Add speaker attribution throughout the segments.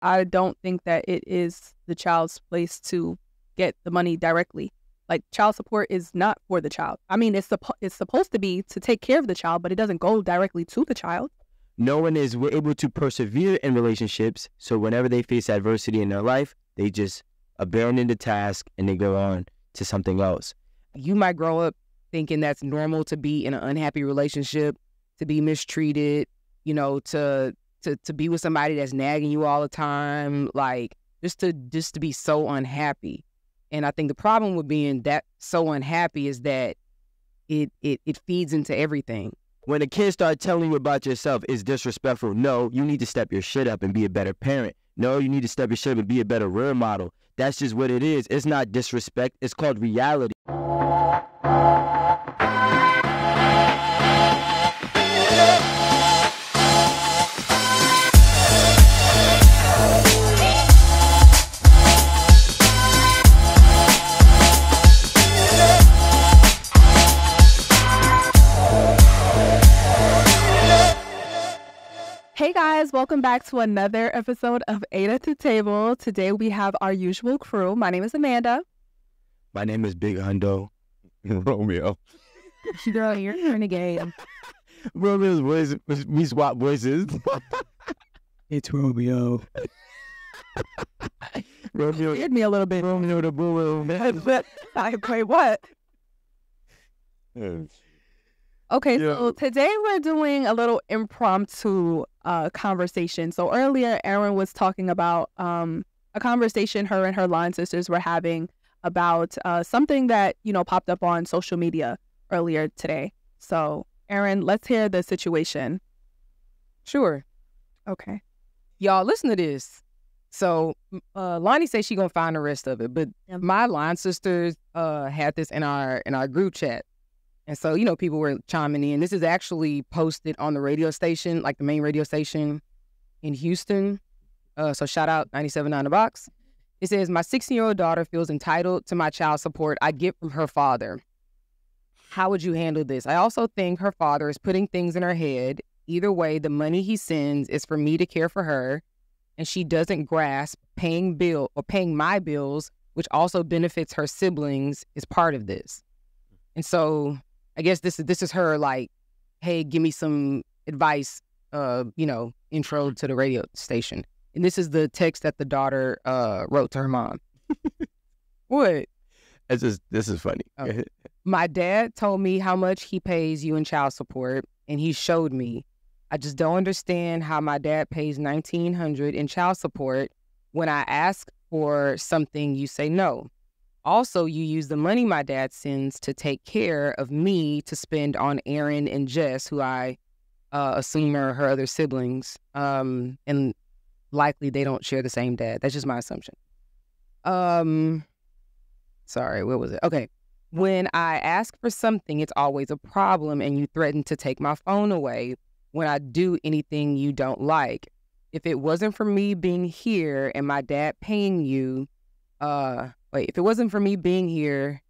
Speaker 1: I don't think that it is the child's place to get the money directly. Like, child support is not for the child. I mean, it's supposed to be to take care of the child, but it doesn't go directly to the child.
Speaker 2: No one is able to persevere in relationships, so whenever they face adversity in their life, they just abandon the task and they go on to something else.
Speaker 3: You might grow up thinking that's normal to be in an unhappy relationship, to be mistreated, you know, to be with somebody that's nagging you all the time, like just to be so unhappy. And I think the problem with being that so unhappy is that it feeds into everything.
Speaker 2: When a kid starts telling you about yourself, it's disrespectful. No, you need to step your shit up and be a better parent. No, you need to step your shit up and be a better role model. That's just what it is. It's not disrespect. It's called reality.
Speaker 1: Hey guys, welcome back to another episode of Eight at the Table. Today we have our usual crew. My name is Amanda.
Speaker 2: My name is Big Hundo. Romeo.
Speaker 1: Girl, you're a renegade.
Speaker 2: Romeo's voice, we swap voices.
Speaker 4: It's Romeo.
Speaker 2: Romeo
Speaker 1: Scared me a little bit.
Speaker 2: Romeo the Boo.
Speaker 1: Wait, what? Okay,
Speaker 2: Yeah.
Speaker 1: So today we're doing a little impromptu conversation. So earlier, Erin was talking about a conversation her and her line sisters were having about something that, you know, popped up on social media earlier today. So, Erin, let's hear the situation.
Speaker 3: Sure.
Speaker 1: Okay.
Speaker 3: Y'all, listen to this. So, Lonnie says she gonna find the rest of it, but my line sisters had this in our group chat. And so, you know, people were chiming in. This is actually posted on the radio station, like the main radio station in Houston. So shout out 97.9 The Box. It says, my 16-year-old daughter feels entitled to my child support I get from her father. How would you handle this? I also think her father is putting things in her head. Either way, the money he sends is for me to care for her, and she doesn't grasp paying my bills, which also benefits her siblings, is part of this. And so I guess this is her like, hey, give me some advice, you know, intro to the radio station. And this is the text that the daughter wrote to her mom. What?
Speaker 2: This is funny.
Speaker 3: Oh. My dad told me how much he pays you in child support, and he showed me. I just don't understand how my dad pays $1,900 in child support. When I ask for something, you say no. Also, you use the money my dad sends to take care of me to spend on Erin and Jess, who I assume are her other siblings. And likely they don't share the same dad. That's just my assumption. Sorry, what was it? Okay. When I ask for something, it's always a problem, and you threaten to take my phone away when I do anything you don't like. If it wasn't for me being here and my dad paying you, if it wasn't for me being here,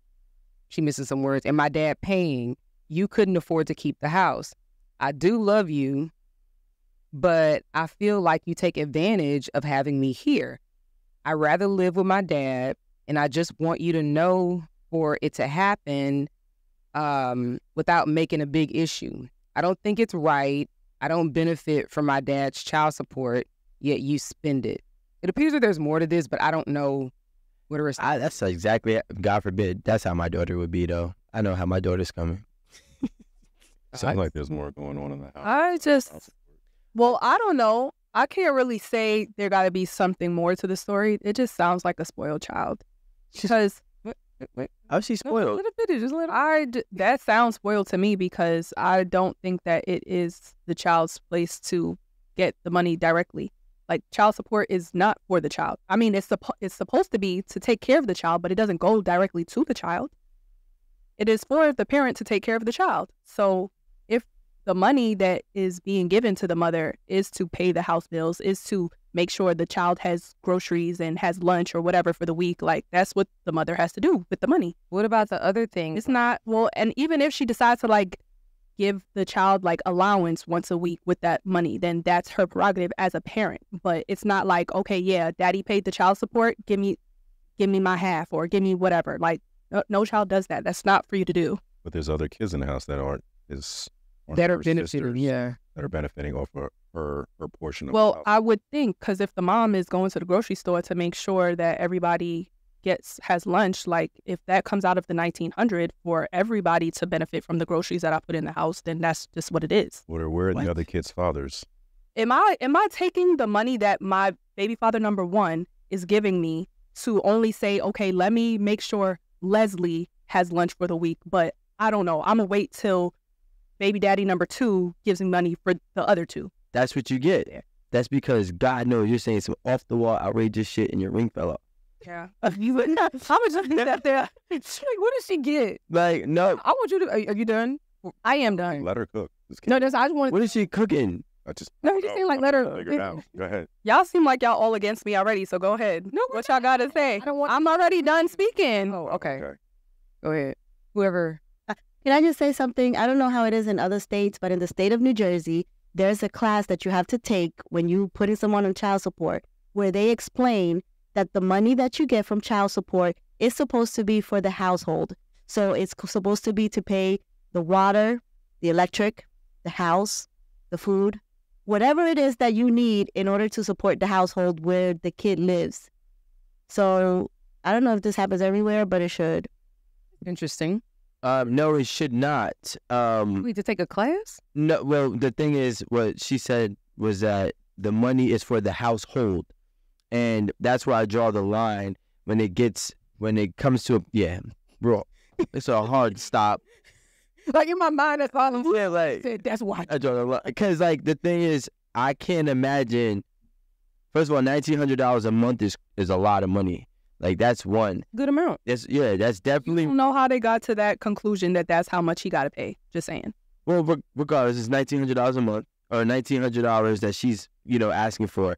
Speaker 3: she missing some words, and my dad paying, you couldn't afford to keep the house. I do love you, but I feel like you take advantage of having me here. I'd rather live with my dad, and I just want you to know for it to happen without making a big issue. I don't think it's right. I don't benefit from my dad's child support, yet you spend it. It appears that there's more to this, but I don't know.
Speaker 2: That's exactly, God forbid, that's how my daughter would be, though. I know how my daughter's coming.
Speaker 5: Sounds like there's more going on in the house.
Speaker 1: I don't know. I can't really say there got to be something more to the story. It just sounds like a spoiled child. Because
Speaker 2: How's she spoiled?
Speaker 1: that sounds spoiled to me, because I don't think that it is the child's place to get the money directly. Like, child support is not for the child. I mean, it's supposed to be to take care of the child, but it doesn't go directly to the child. It is for the parent to take care of the child. So if the money that is being given to the mother is to pay the house bills, is to make sure the child has groceries and has lunch or whatever for the week, like, that's what the mother has to do with the money.
Speaker 3: What about the other things?
Speaker 1: It's not, well, and even if she decides to, like, give the child like allowance once a week with that money, then that's her prerogative as a parent. But it's not like, okay, yeah, daddy paid the child support, give me my half or give me whatever. Like no child does that. That's not for you to do.
Speaker 5: But there's other kids in the house that aren't
Speaker 3: that are
Speaker 5: her
Speaker 3: benefiting,
Speaker 5: sisters
Speaker 3: yeah.
Speaker 5: that are benefiting off of her portion of the
Speaker 1: Well,
Speaker 5: house.
Speaker 1: I would think, because if the mom is going to the grocery store to make sure that everybody has lunch, like if that comes out of the 1900 for everybody to benefit from the groceries that I put in the house, then that's just what it is.
Speaker 5: Where are
Speaker 1: What?
Speaker 5: the other kids' fathers?
Speaker 1: Am I taking the money that my baby father number one is giving me to only say, okay, let me make sure Leslie has lunch for the week, but I don't know, I'm gonna wait till baby daddy number two gives me money for the other two?
Speaker 2: That's what you get. That's because God knows you're saying some off the wall outrageous shit and your ring fell off.
Speaker 1: Yeah.
Speaker 3: How much is that there? She's like, what did she get?
Speaker 2: Like, no,
Speaker 3: I want you to. Are you done? I am done.
Speaker 5: Let her cook.
Speaker 3: No, I just want.
Speaker 2: what is she cooking?
Speaker 5: I just
Speaker 3: No, you just saying like let her.
Speaker 5: figure it out. Go ahead.
Speaker 1: Y'all seem like y'all all against me already, so go ahead.
Speaker 3: No,
Speaker 1: What y'all gotta say?
Speaker 3: I don't want.
Speaker 1: I'm already done speaking.
Speaker 3: Oh, okay. Go ahead. Whoever.
Speaker 6: Can I just say something? I don't know how it is in other states, but in the state of New Jersey, there's a class that you have to take when you putting someone on child support where they explain that the money that you get from child support is supposed to be for the household. So it's supposed to be to pay the water, the electric, the house, the food, whatever it is that you need in order to support the household where the kid lives. So I don't know if this happens everywhere, but it should.
Speaker 3: Interesting.
Speaker 2: No, it should not.
Speaker 3: We to take a class?
Speaker 2: No, well, the thing is, what she said was that the money is for the household. And that's where I draw the line when it comes to, bro, it's a hard stop.
Speaker 3: Like in my mind, that's all I'm
Speaker 2: Yeah, like,
Speaker 3: said. That's why.
Speaker 2: I draw the line. Because, like, the thing is, I can't imagine, first of all, $1,900 a month is a lot of money. Like, that's one.
Speaker 3: Good amount.
Speaker 2: That's definitely.
Speaker 1: I don't know how they got to that conclusion that that's how much he got to pay. Just saying.
Speaker 2: Well, regardless, it's $1,900 a month or $1,900 that she's, asking for.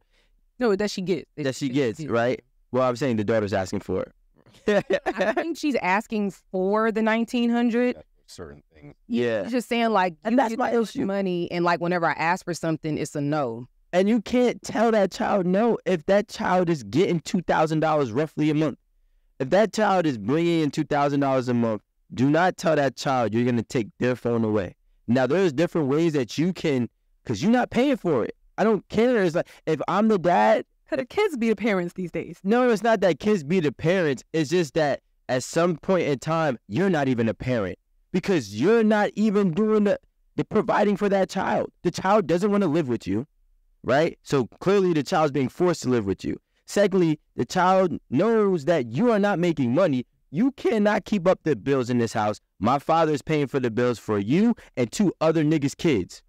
Speaker 3: No, that she gets.
Speaker 2: That she gets, right? Well, I'm saying the daughter's asking for it.
Speaker 3: I think she's asking for the 1,900.
Speaker 5: Certain things.
Speaker 2: Yeah.
Speaker 3: She's just saying like,
Speaker 2: And that's my issue.
Speaker 3: money, and like whenever I ask for something, it's a no.
Speaker 2: And you can't tell that child no if that child is getting $2,000 roughly a month. If that child is bringing in $2,000 a month, do not tell that child you're going to take their phone away. Now, there's different ways that you can, because you're not paying for it. I don't care. It's like, if I'm the dad.
Speaker 1: Could the kids be the parents these days?
Speaker 2: No, it's not that kids be the parents. It's just that at some point in time, you're not even a parent because you're not even doing the providing for that child. The child doesn't want to live with you, right? So clearly the child's being forced to live with you. Secondly, the child knows that you are not making money. You cannot keep up the bills in this house. My father is paying for the bills for you and 2 other niggas' kids.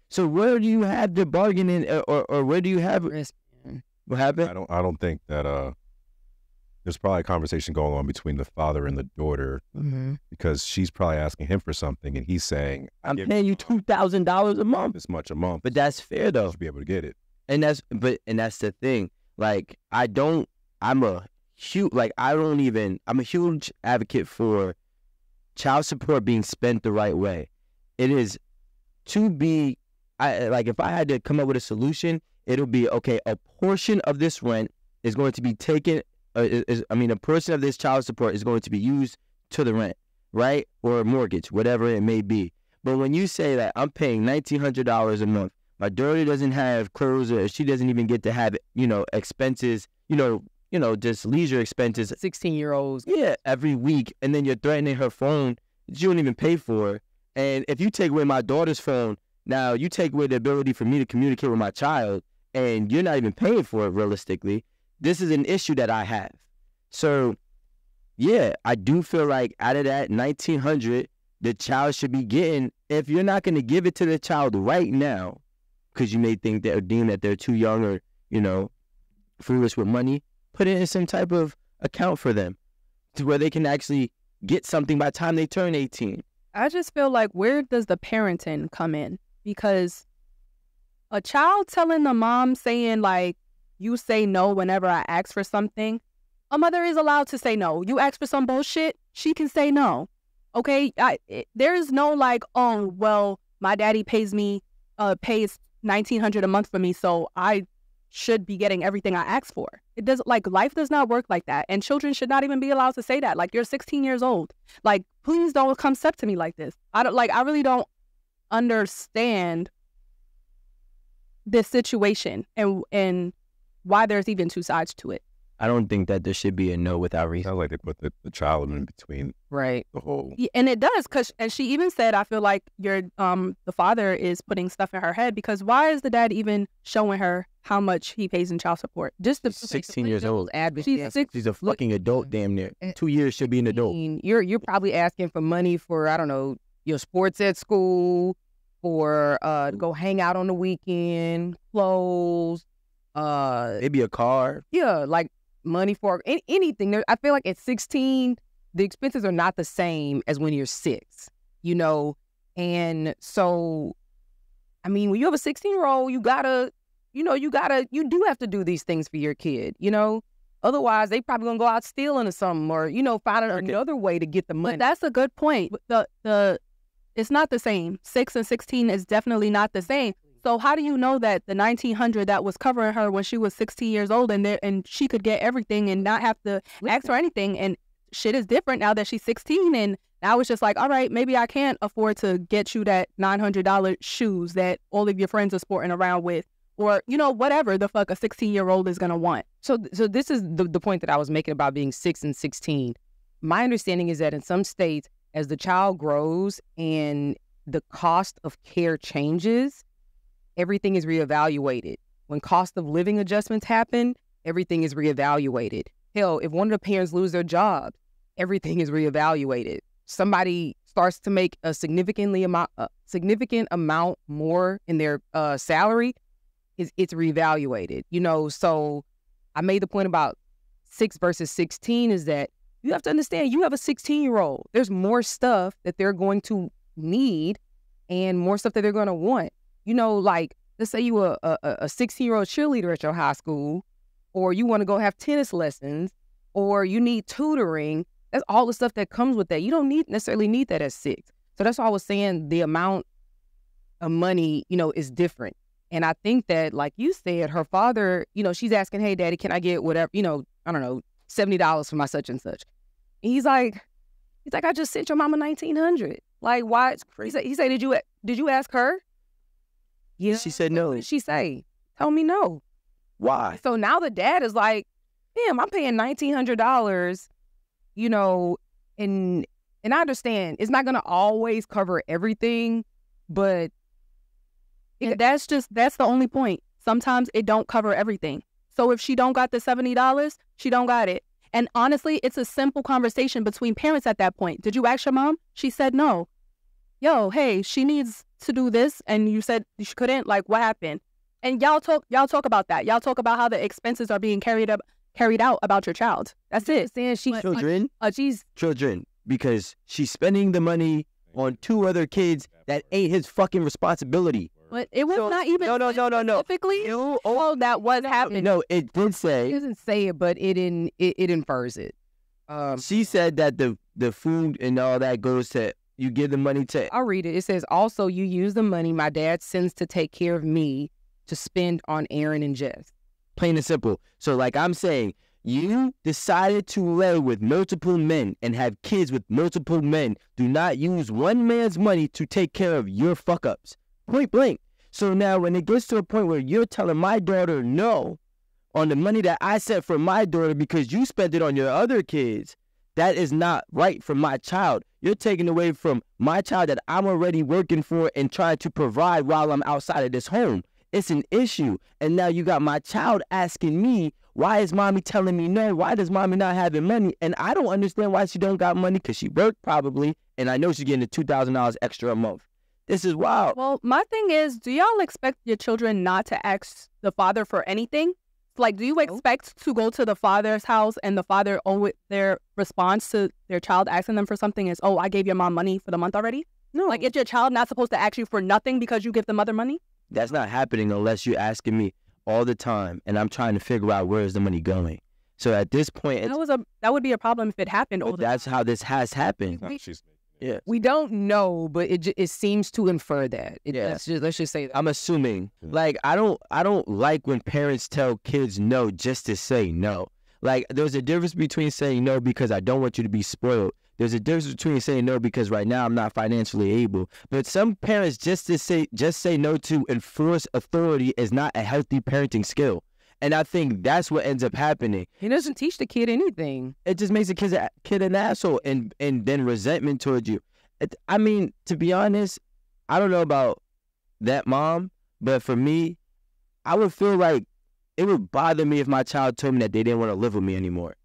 Speaker 2: So where do you have the bargaining, or where do you have what happened?
Speaker 5: I don't think that there's probably a conversation going on between the father and the daughter because she's probably asking him for something and he's saying,
Speaker 2: I'm paying you $2,000 a month.
Speaker 5: this much a month.
Speaker 2: But that's fair
Speaker 5: You
Speaker 2: though.
Speaker 5: should be able to get it.
Speaker 2: And that's the thing. Like, I'm a huge advocate for child support being spent the right way. It is to be, if I had to come up with a solution, it'll be, okay, a portion of this rent is going to be taken, a portion of this child support is going to be used to the rent, right? Or a mortgage, whatever it may be. But when you say that I'm paying $1,900 a month, my daughter doesn't have clothes, or she doesn't even get to have, expenses, just leisure expenses.
Speaker 3: 16-year-olds.
Speaker 2: Yeah, every week. And then you're threatening her phone that you don't even pay for. And if you take away my daughter's phone, now you take away the ability for me to communicate with my child, and you're not even paying for it realistically. This is an issue that I have. So, yeah, I do feel like out of that $1,900, the child should be getting, if you're not going to give it to the child right now, because you may think that or deem that they're too young or, foolish with money, put it in some type of account for them to where they can actually get something by the time they turn 18.
Speaker 1: I just feel like, where does the parenting come in? Because a child telling the mom, saying like, you say no whenever I ask for something, a mother is allowed to say no. You ask for some bullshit, she can say no. Okay, there is no like, oh, well, my daddy pays $1,900 a month for me, so I should be getting everything I ask for. It does, like, life does not work like that, and children should not even be allowed to say that. Like, you're 16 years old. Like, please don't come step to me like this. I really don't understand this situation and why there's even two sides to it.
Speaker 2: I don't think that there should be a no without reason.
Speaker 5: Sounds like they put the child in between
Speaker 3: Right.
Speaker 5: the whole.
Speaker 1: Yeah, and it does, and she even said, I feel like the father is putting stuff in her head, because why is the dad even showing her how much he pays in child support?
Speaker 2: She's 16 years old. She's a fucking adult, damn near. 2 years should be an adult.
Speaker 3: You're probably asking for money for, I don't know, your sports at school, or go hang out on the weekend, clothes,
Speaker 2: maybe a car.
Speaker 3: Yeah, like money for anything. I feel like at 16, the expenses are not the same as when you're 6, you know? And so, I mean, when you have a 16-year-old, you do have to do these things for your kid, you know? Otherwise, they probably gonna go out stealing or something, or, you know, find another way to get the money.
Speaker 1: But that's a good point. It's not the same. 6 and 16 is definitely not the same. So how do you know that the $1,900 that was covering her when she was 16 years old and she could get everything and not have to ask for anything, and shit is different now that she's 16, and now it's just like, all right, maybe I can't afford to get you that $900 shoes that all of your friends are sporting around with, or, you know, whatever the fuck a 16-year-old is going to want.
Speaker 3: So this is the point that I was making about being 6 and 16. My understanding is that in some states, as the child grows and the cost of care changes, everything is reevaluated. When cost of living adjustments happen, everything is reevaluated. Hell, if one of the parents lose their job, everything is reevaluated. Somebody starts to make a significant amount more in their salary, it's reevaluated. You know, so I made the point about 6 versus 16 is that you have to understand, you have a 16-year-old. There's more stuff that they're going to need and more stuff that they're going to want. You know, like, let's say you a 16-year-old cheerleader at your high school, or you want to go have tennis lessons, or you need tutoring. That's all the stuff that comes with that. You don't necessarily need that at 6. So that's why I was saying the amount of money, you know, is different. And I think that, like you said, her father, you know, she's asking, hey, daddy, can I get whatever, you know, I don't know, $70 for my such and such. And he's like, I just sent your mama $1,900. Like, why? It's crazy. He said, did you ask her? Yeah.
Speaker 2: She said no.
Speaker 3: What did she say? Tell me no.
Speaker 2: Why?
Speaker 3: So now the dad is like, damn, I'm paying $1,900, you know, and I understand it's not going to always cover everything, but
Speaker 1: that's the only point. Sometimes it don't cover everything. So if she don't got the $70, she don't got it. And honestly, it's a simple conversation between parents at that point. Did you ask your mom? She said no. Yo, hey, she needs to do this, and you said she couldn't. Like, what happened? And y'all talk about that. Y'all talk about how the expenses are being carried out about your child. That's it.
Speaker 2: Children, because she's spending the money on 2 other kids that ain't his fucking responsibility.
Speaker 1: But it was not even
Speaker 2: no.
Speaker 1: specifically that was happening.
Speaker 2: No, it did say.
Speaker 3: It doesn't say it, but it infers it.
Speaker 2: She said that the food and all that goes to, you give the money to.
Speaker 3: I'll read it. It says, also, you use the money my dad sends to take care of me to spend on Erin and Jess.
Speaker 2: Plain and simple. So like I'm saying, you decided to live with multiple men and have kids with multiple men. Do not use one man's money to take care of your fuck-ups. Point blank. So now when it gets to a point where you're telling my daughter no on the money that I sent for my daughter because you spent it on your other kids, that is not right for my child. You're taking away from my child that I'm already working for and trying to provide while I'm outside of this home. It's an issue. And now you got my child asking me, why is mommy telling me no? Why does mommy not having money? And I don't understand why she don't got money, because she worked probably, and I know she's getting the $2,000 extra a month. This is wild.
Speaker 1: Well, my thing is, do y'all expect your children not to ask the father for anything? Like, do you expect to go to the father's house and the father, their response to their child asking them for something is, oh, I gave your mom money for the month already?
Speaker 3: No.
Speaker 1: Like, is your child not supposed to ask you for nothing because you give the mother money?
Speaker 2: That's not happening unless you're asking me all the time, and I'm trying to figure out where is the money going. So at this point,
Speaker 1: that would be a problem if it happened all the time.
Speaker 2: That's how this has happened.
Speaker 5: She's
Speaker 2: Yeah.
Speaker 3: We don't know, but it seems to infer that.
Speaker 2: Yeah.
Speaker 3: Let's just say that.
Speaker 2: I'm assuming. Like, I don't like when parents tell kids no just to say no. Like, there's a difference between saying no because I don't want you to be spoiled. There's a difference between saying no because right now I'm not financially able. But some parents just say no to enforce authority is not a healthy parenting skill. And I think that's what ends up happening.
Speaker 3: He doesn't teach the kid anything.
Speaker 2: It just makes the kid an asshole and then resentment towards you. I mean, to be honest, I don't know about that mom, but for me, I would feel like it would bother me if my child told me that they didn't want to live with me anymore.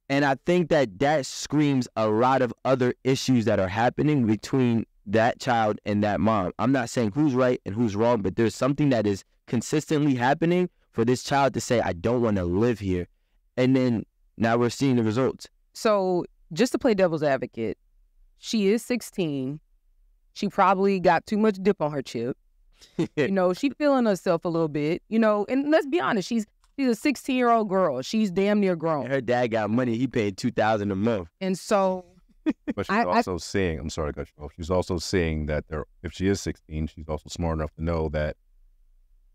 Speaker 2: And I think that screams a lot of other issues that are happening between that child and that mom. I'm not saying who's right and who's wrong, but there's something that is consistently happening for this child to say, I don't want to live here. And then now we're seeing the results.
Speaker 3: So just to play devil's advocate, she is 16. She probably got too much dip on her chip. You know, she feeling herself a little bit, you know, and let's be honest, she's a 16-year-old girl. She's damn near grown.
Speaker 2: Her dad got money. He paid $2,000 a month.
Speaker 3: And so...
Speaker 5: But she's also seeing, I'm sorry to cut you off, she's also seeing that if she is 16, she's also smart enough to know that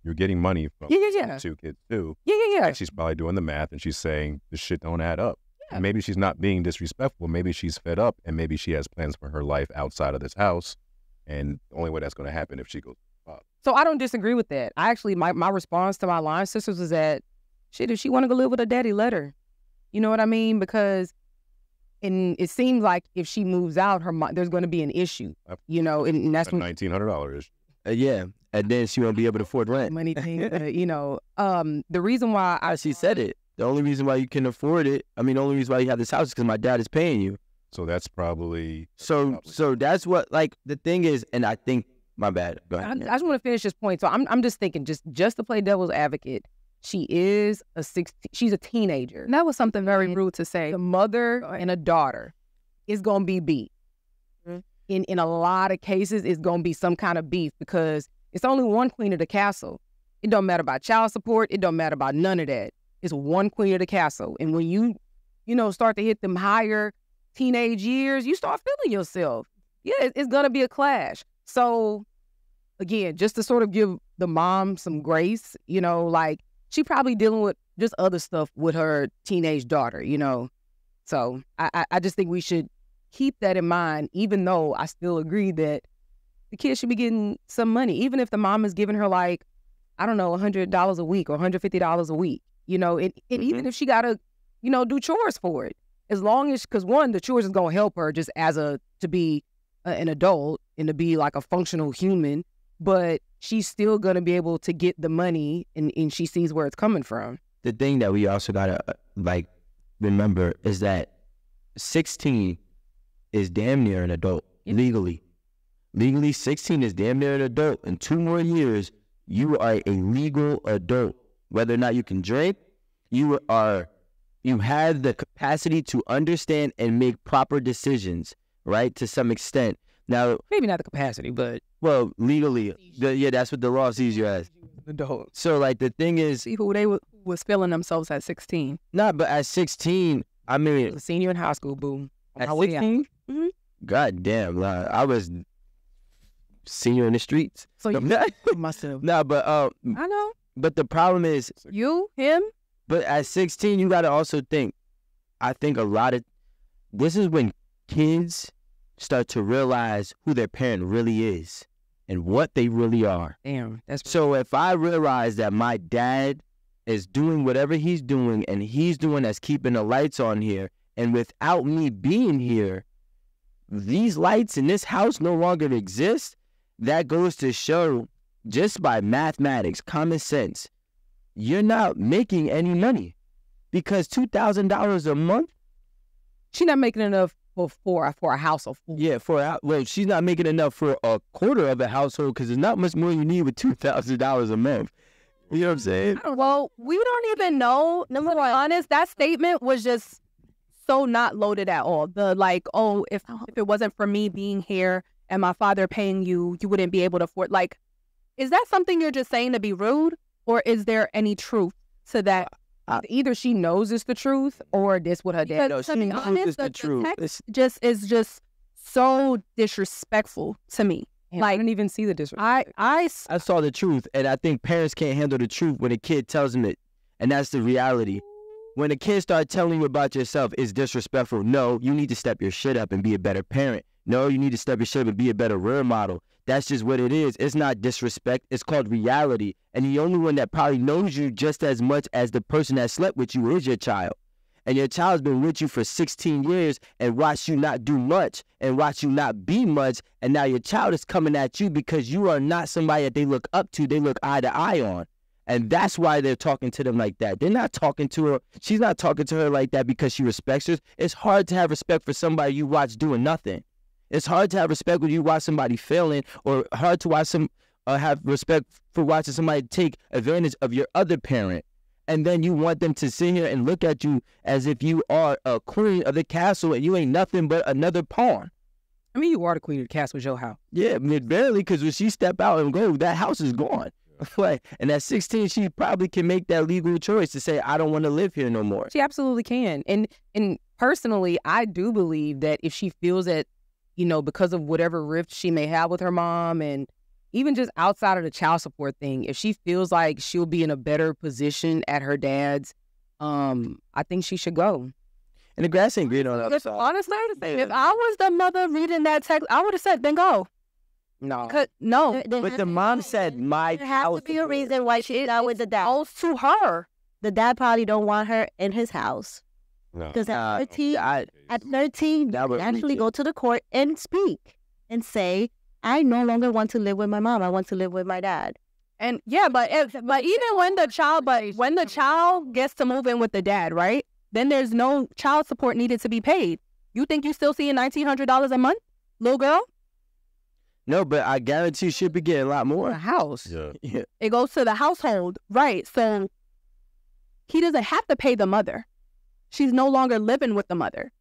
Speaker 5: you're getting money from two kids too.
Speaker 3: Yeah.
Speaker 5: And she's probably doing the math and she's saying this shit don't add up.
Speaker 3: Yeah.
Speaker 5: And maybe she's not being disrespectful. Maybe she's fed up and maybe she has plans for her life outside of this house. And the only way that's going to happen if she goes up.
Speaker 3: So I don't disagree with that. I actually, my response to my line sisters was that, shit, if she want to go live with her daddy, let her. You know what I mean? Because it seems like if she moves out, there's going to be an issue, you know, and that's when
Speaker 5: $1,900 issue.
Speaker 2: Yeah. And then she won't be able to afford rent.
Speaker 3: Money thing, you know, the reason why
Speaker 2: she said it. The only reason why you can afford it, the only reason why you have this house is because my dad is paying you.
Speaker 5: So that's probably...
Speaker 2: So that's what, like, the thing is, and I think, my bad, go ahead.
Speaker 3: I just want to finish this point. So I'm just thinking, just to play devil's advocate, she is she's a teenager.
Speaker 1: And that was something very rude to say.
Speaker 3: The mother and a daughter is going to be beef. Mm-hmm. In a lot of cases, it's going to be some kind of beef because it's only one queen of the castle. It don't matter about child support. It don't matter about none of that. It's one queen of the castle. And when you start to hit them higher teenage years, you start feeling yourself. Yeah, it's going to be a clash. So, again, just to sort of give the mom some grace, you know, like, she probably dealing with just other stuff with her teenage daughter, you know. So I just think we should keep that in mind, even though I still agree that the kid should be getting some money, even if the mom is giving her, like, I don't know, $100 a week or $150 a week, you know, and even if she got to, you know, do chores for it, as long as, because one, the chores is going to help her just to be an adult and to be like a functional human, but she's still going to be able to get the money and she sees where it's coming from.
Speaker 2: The thing that we also got to, remember is that 16 is damn near an adult, legally. Legally, 16 is damn near an adult. In 2 more years, you are a legal adult. Whether or not you can drink, you have the capacity to understand and make proper decisions, right, to some extent. Now,
Speaker 3: maybe not the capacity, but...
Speaker 2: Well, legally, that's what the law sees you as.
Speaker 3: Adult.
Speaker 2: So, like, the thing is...
Speaker 1: See who they was feeling themselves at 16.
Speaker 2: Nah, but at 16,
Speaker 3: I was a senior in high school, boo.
Speaker 2: At 16? Mm-hmm. God damn, I was senior in the streets.
Speaker 3: So you myself.
Speaker 2: Nah, but...
Speaker 1: I know.
Speaker 2: But the problem is...
Speaker 1: You, him?
Speaker 2: But at 16, you got to also think, I think a lot of... This is when kids start to realize who their parent really is and what they really are.
Speaker 3: Damn.
Speaker 2: So if I realize that my dad is doing whatever he's doing and he's doing that's keeping the lights on here, and without me being here, these lights in this house no longer exist, that goes to show, just by mathematics, common sense, you're not making any money. Because $2,000 a month?
Speaker 3: She's not making enough for a household.
Speaker 2: Yeah, she's not making enough for a quarter of a household because there's not much more you need with $2,000 a month. You know what I'm saying?
Speaker 1: Well, we don't even know. Number one, honest, that statement was just so not loaded at all. The like, oh, if it wasn't for me being here and my father paying you, you wouldn't be able to afford. Like, is that something you're just saying to be rude, or is there any truth to that?
Speaker 3: Either she knows it's the truth, or this what her dad knows.
Speaker 1: To be honest, the truth. The text is just so disrespectful to me.
Speaker 3: Damn, I didn't even see the disrespect.
Speaker 2: I saw the truth, and I think parents can't handle the truth when a kid tells them it, and that's the reality. When a kid starts telling you about yourself, it's disrespectful. No, you need to step your shit up and be a better parent. No, you need to step your shit up and be a better role model. That's just what it is. It's not disrespect. It's called reality. And the only one that probably knows you just as much as the person that slept with you is your child. And your child's been with you for 16 years and watched you not do much and watched you not be much. And now your child is coming at you because you are not somebody that they look up to. They look eye to eye on. And that's why they're talking to them like that. They're not talking to her. She's not talking to her like that because she respects her. It's hard to have respect for somebody you watch doing nothing. It's hard to have respect when you watch somebody failing, or hard to watch have respect for watching somebody take advantage of your other parent. And then you want them to sit here and look at you as if you are a queen of the castle and you ain't nothing but another pawn.
Speaker 3: I mean, you are the queen of the castle, your house.
Speaker 2: Yeah, I mean, barely, because when she step out and go, that house is gone. Like, and at 16, she probably can make that legal choice to say, I don't want to live here no more.
Speaker 3: She absolutely can. And personally, I do believe that if she feels that, you know, because of whatever rift she may have with her mom, and even just outside of the child support thing, if she feels like she'll be in a better position at her dad's, I think she should go.
Speaker 2: And the grass ain't green on the other side.
Speaker 1: Honestly, if I was the mother reading that text, I would have said, then go.
Speaker 3: No.
Speaker 1: No.
Speaker 2: But the mom said, my
Speaker 6: There has to be a reason why she's not with the dad.
Speaker 1: Goes to her.
Speaker 6: The dad probably don't want her in his house.
Speaker 5: No.
Speaker 6: Because at 13,
Speaker 2: that would
Speaker 6: you actually
Speaker 2: reach
Speaker 6: go to the court and speak and say, I no longer want to live with my mom. I want to live with my dad.
Speaker 1: And yeah, but even when the child gets to move in with the dad, right? Then there's no child support needed to be paid. You think you still seeing $1,900 a month, little girl?
Speaker 2: No, but I guarantee she'll be getting a lot
Speaker 3: A
Speaker 2: more.
Speaker 3: house.
Speaker 5: Yeah.
Speaker 1: It goes to the household, right? So he doesn't have to pay the mother. She's no longer living with the mother.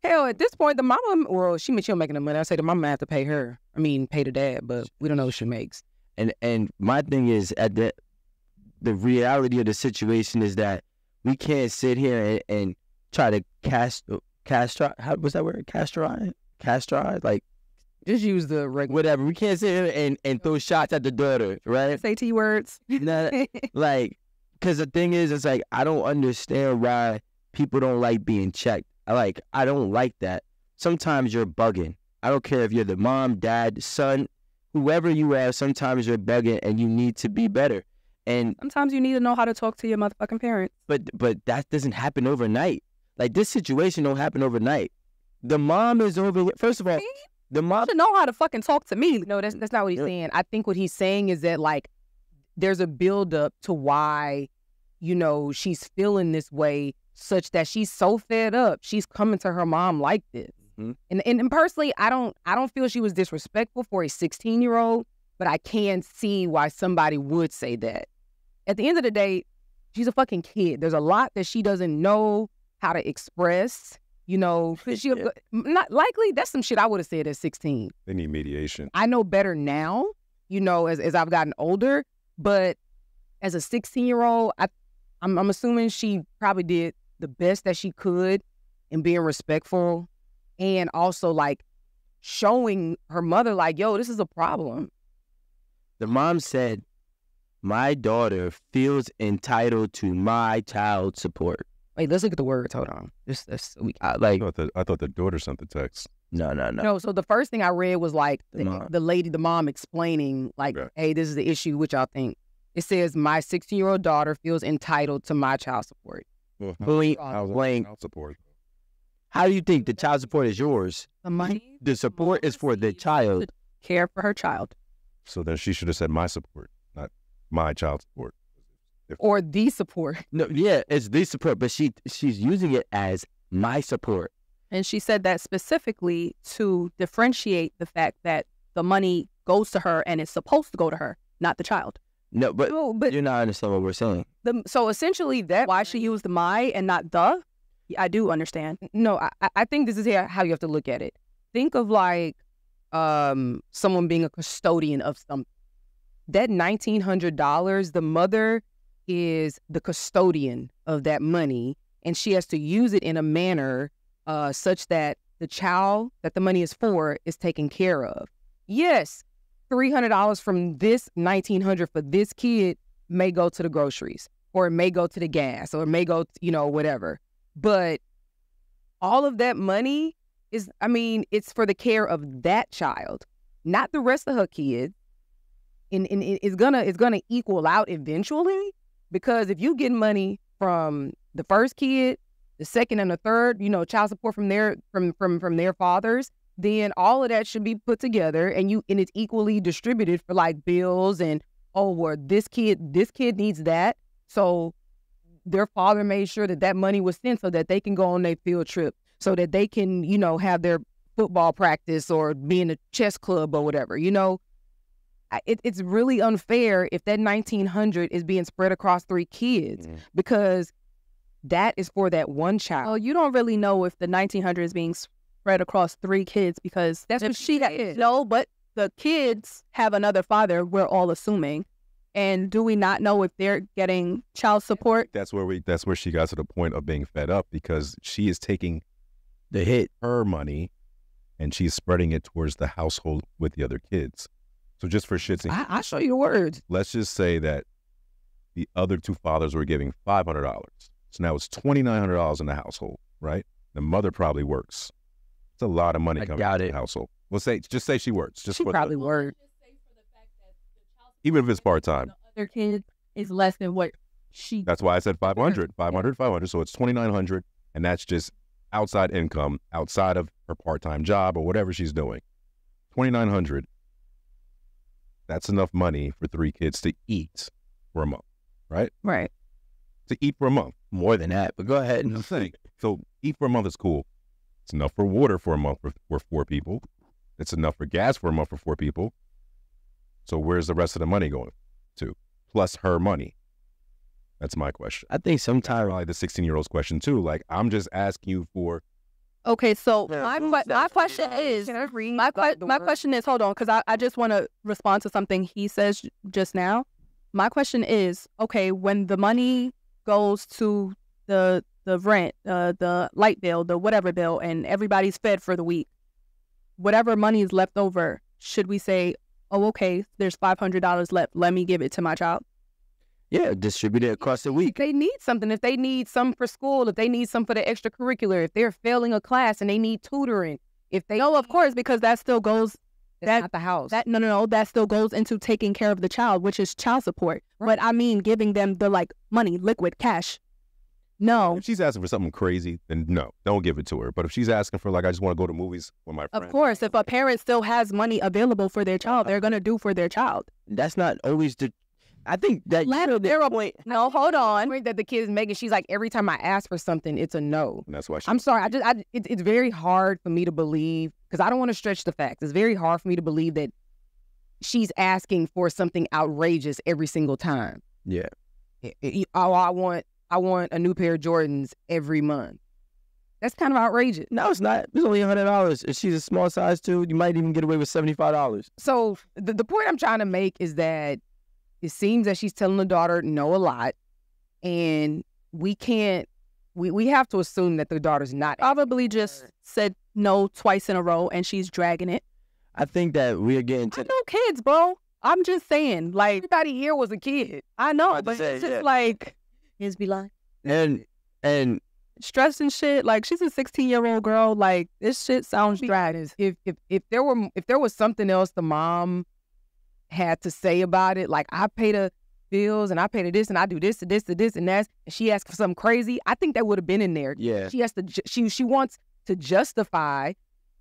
Speaker 3: Hell, at this point, the mama, well, she'll making the money. I say the mama have to pay her. I mean, pay the dad, but we don't know what she makes.
Speaker 2: And my thing is, at the reality of the situation is that we can't sit here and try to castrize. How was that word? Castrize? Like,
Speaker 3: Just use the regular.
Speaker 2: whatever. We can't sit here and throw shots at the daughter, right?
Speaker 1: Say T words.
Speaker 2: Like, because the thing is, it's like, I don't understand why people don't like being checked. I don't like that. Sometimes you're bugging. I don't care if you're the mom, dad, son, whoever you have, sometimes you're begging and you need to be better. And
Speaker 1: Sometimes you need to know how to talk to your motherfucking parents.
Speaker 2: but that doesn't happen overnight. Like, this situation don't happen overnight. The mom is over. First of all, the
Speaker 1: You
Speaker 2: mom.
Speaker 1: should know how to fucking talk to me.
Speaker 3: No, that's not what he's
Speaker 2: Yeah.
Speaker 3: saying. I think what he's saying is that, like, there's a buildup to why, you know, she's feeling this way, such that she's so fed up, she's coming to her mom like this.
Speaker 2: Mhm.
Speaker 3: And personally, I don't feel she was disrespectful for a 16-year-old, but I can see why somebody would say that. At the end of the day, she's a fucking kid. There's a lot that she doesn't know how to express, you know. She
Speaker 2: Yeah.
Speaker 3: not likely, that's some shit I would have said at 16.
Speaker 5: They need mediation.
Speaker 3: I know better now, you know, as I've gotten older, but as a 16-year-old, I'm assuming she probably did the best that she could in being respectful and also, like, showing her mother, like, yo, this is a problem.
Speaker 2: The mom said, my daughter feels entitled to my child support.
Speaker 3: Wait, let's look at the words. Hold on.
Speaker 2: Like,
Speaker 5: I thought the daughter sent the text.
Speaker 2: no.
Speaker 3: No, so the first thing I read was, like, the mom explaining, like,
Speaker 5: Okay.
Speaker 3: hey, this is the issue, what y'all think. It says, my 16-year-old daughter feels entitled to my child support.
Speaker 5: Well,
Speaker 2: Point
Speaker 5: how's
Speaker 2: blank.
Speaker 5: child support?
Speaker 2: How do you think the child support is yours?
Speaker 1: The money.
Speaker 2: The support is for the child.
Speaker 1: Care for her child.
Speaker 5: So then she should have said my support, not my child support.
Speaker 3: Or the support.
Speaker 2: No, yeah, it's the support, but she's using it as my support.
Speaker 1: And she said that specifically to differentiate the fact that the money goes to her and it's supposed to go to her, not the child.
Speaker 2: No, but
Speaker 3: No, but
Speaker 2: you're not understanding what we're saying.
Speaker 1: So essentially, that why she used the my and not the. I do understand.
Speaker 3: no, I think this is how you have to look at it. Think of, like, someone being a custodian of something. That $1,900, the mother is the custodian of that money, and she has to use it in a manner such that the child that the money is for is taken care of. Yes, $300 from this $1,900 for this kid may go to the groceries, or it may go to the gas, or it may go, whatever. But all of that money is, it's for the care of that child, not the rest of her kids. And it's gonna equal out eventually, because if you get money from the first kid, the second and the third, child support from their fathers, then all of that should be put together and it's equally distributed for like bills and, this kid needs that. So their father made sure that money was sent so that they can go on their field trip, so that they can, have their football practice or be in a chess club or whatever. It's really unfair if that $1,900 is being spread across 3 kids, because that is for that one child.
Speaker 1: Well, you don't really know if the $1,900 is being spread across 3 kids, because
Speaker 3: that's what she said.
Speaker 1: No, but the kids have another father, we're all assuming. And do we not know if they're getting child support?
Speaker 5: That's where she got to the point of being fed up, because she is taking
Speaker 2: the hit,
Speaker 5: her money, and she's spreading it towards the household with the other kids. So just for shits and
Speaker 3: I'll show you the words.
Speaker 5: Let's just say that the other 2 fathers were giving $500. So now it's $2,900 in the household, right? The mother probably works. It's a lot of money coming out of the household. We'll just say she works.
Speaker 3: She probably works.
Speaker 5: Even if it's part-time.
Speaker 1: The other kid is less than what she...
Speaker 5: That's why I said 500. 500. So it's $2,900, and that's just outside income, outside of her part-time job or whatever she's doing. $2,900. That's enough money for 3 kids to eat for a month, right?
Speaker 1: Right.
Speaker 5: To eat for a month.
Speaker 2: More than that, but go ahead.
Speaker 5: I'm saying, so eat for a month is cool. It's enough for water for a month for 4 people. It's enough for gas for a month for 4 people. So where's the rest of the money going to? Plus her money. That's my question.
Speaker 2: I think sometimes
Speaker 5: probably the 16-year-old's question too. Like, I'm just asking you for.
Speaker 1: Okay, so my question is, my question is, hold on, because I just want to respond to something he says just now. My question is, okay, when the money goes to the rent, the light bill, the whatever bill, and everybody's fed for the week, whatever money is left over, should we say, oh, okay, there's $500 left, let me give it to my child?
Speaker 2: Yeah, distribute it across the week.
Speaker 3: If they need something, if they need some for school, if they need some for the extracurricular, if they're failing a class and they need tutoring, if they...
Speaker 1: Oh, of course, because that still goes...
Speaker 3: That's not the house.
Speaker 1: No, that still goes into taking care of the child, which is child support. Right. But I mean, giving them the, money, liquid cash. No.
Speaker 5: If she's asking for something crazy, then no, don't give it to her. But if she's asking for, I just want to go to movies with my friends.
Speaker 1: Of course, if a parent still has money available for their child, they're going to do for their child.
Speaker 2: That's not always the... I think that...
Speaker 1: No, hold on.
Speaker 3: The that the kid is making, she's like, every time I ask for something, it's a no.
Speaker 5: And that's why
Speaker 3: I'm sorry. It's very hard for me to believe, because I don't want to stretch the facts. It's very hard for me to believe that she's asking for something outrageous every single time.
Speaker 2: Yeah.
Speaker 3: I want a new pair of Jordans every month. That's kind of outrageous.
Speaker 2: No, it's not. It's only $100. If she's a small size too, you might even get away with $75.
Speaker 3: So the point I'm trying to make is that it seems that she's telling the daughter no a lot, and we have to assume that the daughter's not.
Speaker 1: Probably just said no twice in a row, and she's dragging it.
Speaker 2: I think that we're getting to...
Speaker 1: I know kids, bro. I'm just saying,
Speaker 3: everybody here was a kid.
Speaker 1: I know, but it's just
Speaker 6: kids be lying.
Speaker 2: And
Speaker 1: stress and shit. She's a 16-year-old girl. This shit sounds dragged.
Speaker 3: If there was something else the mom had to say about it, I pay the bills and I pay the this and I do this to this to this and that, and she asked for something crazy, I think that would have been in there.
Speaker 2: Yeah.
Speaker 3: She wants to justify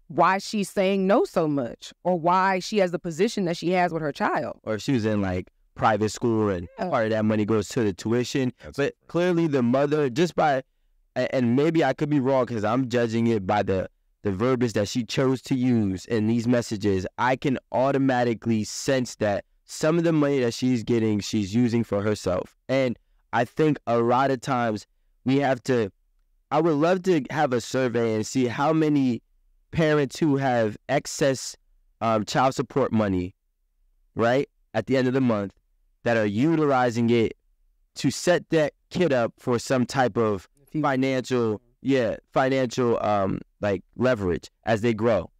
Speaker 3: why she's saying no so much, or why she has the position that she has with her child.
Speaker 2: Or if she was in private school and part of that money goes to the tuition. But clearly the mother, just by, and maybe I could be wrong because I'm judging it by the verbiage that she chose to use in these messages, I can automatically sense that some of the money that she's getting, she's using for herself. And I think a lot of times I would love to have a survey and see how many parents who have excess child support money, right, at the end of the month, that are utilizing it to set that kid up for some type of financial financial like leverage as they grow.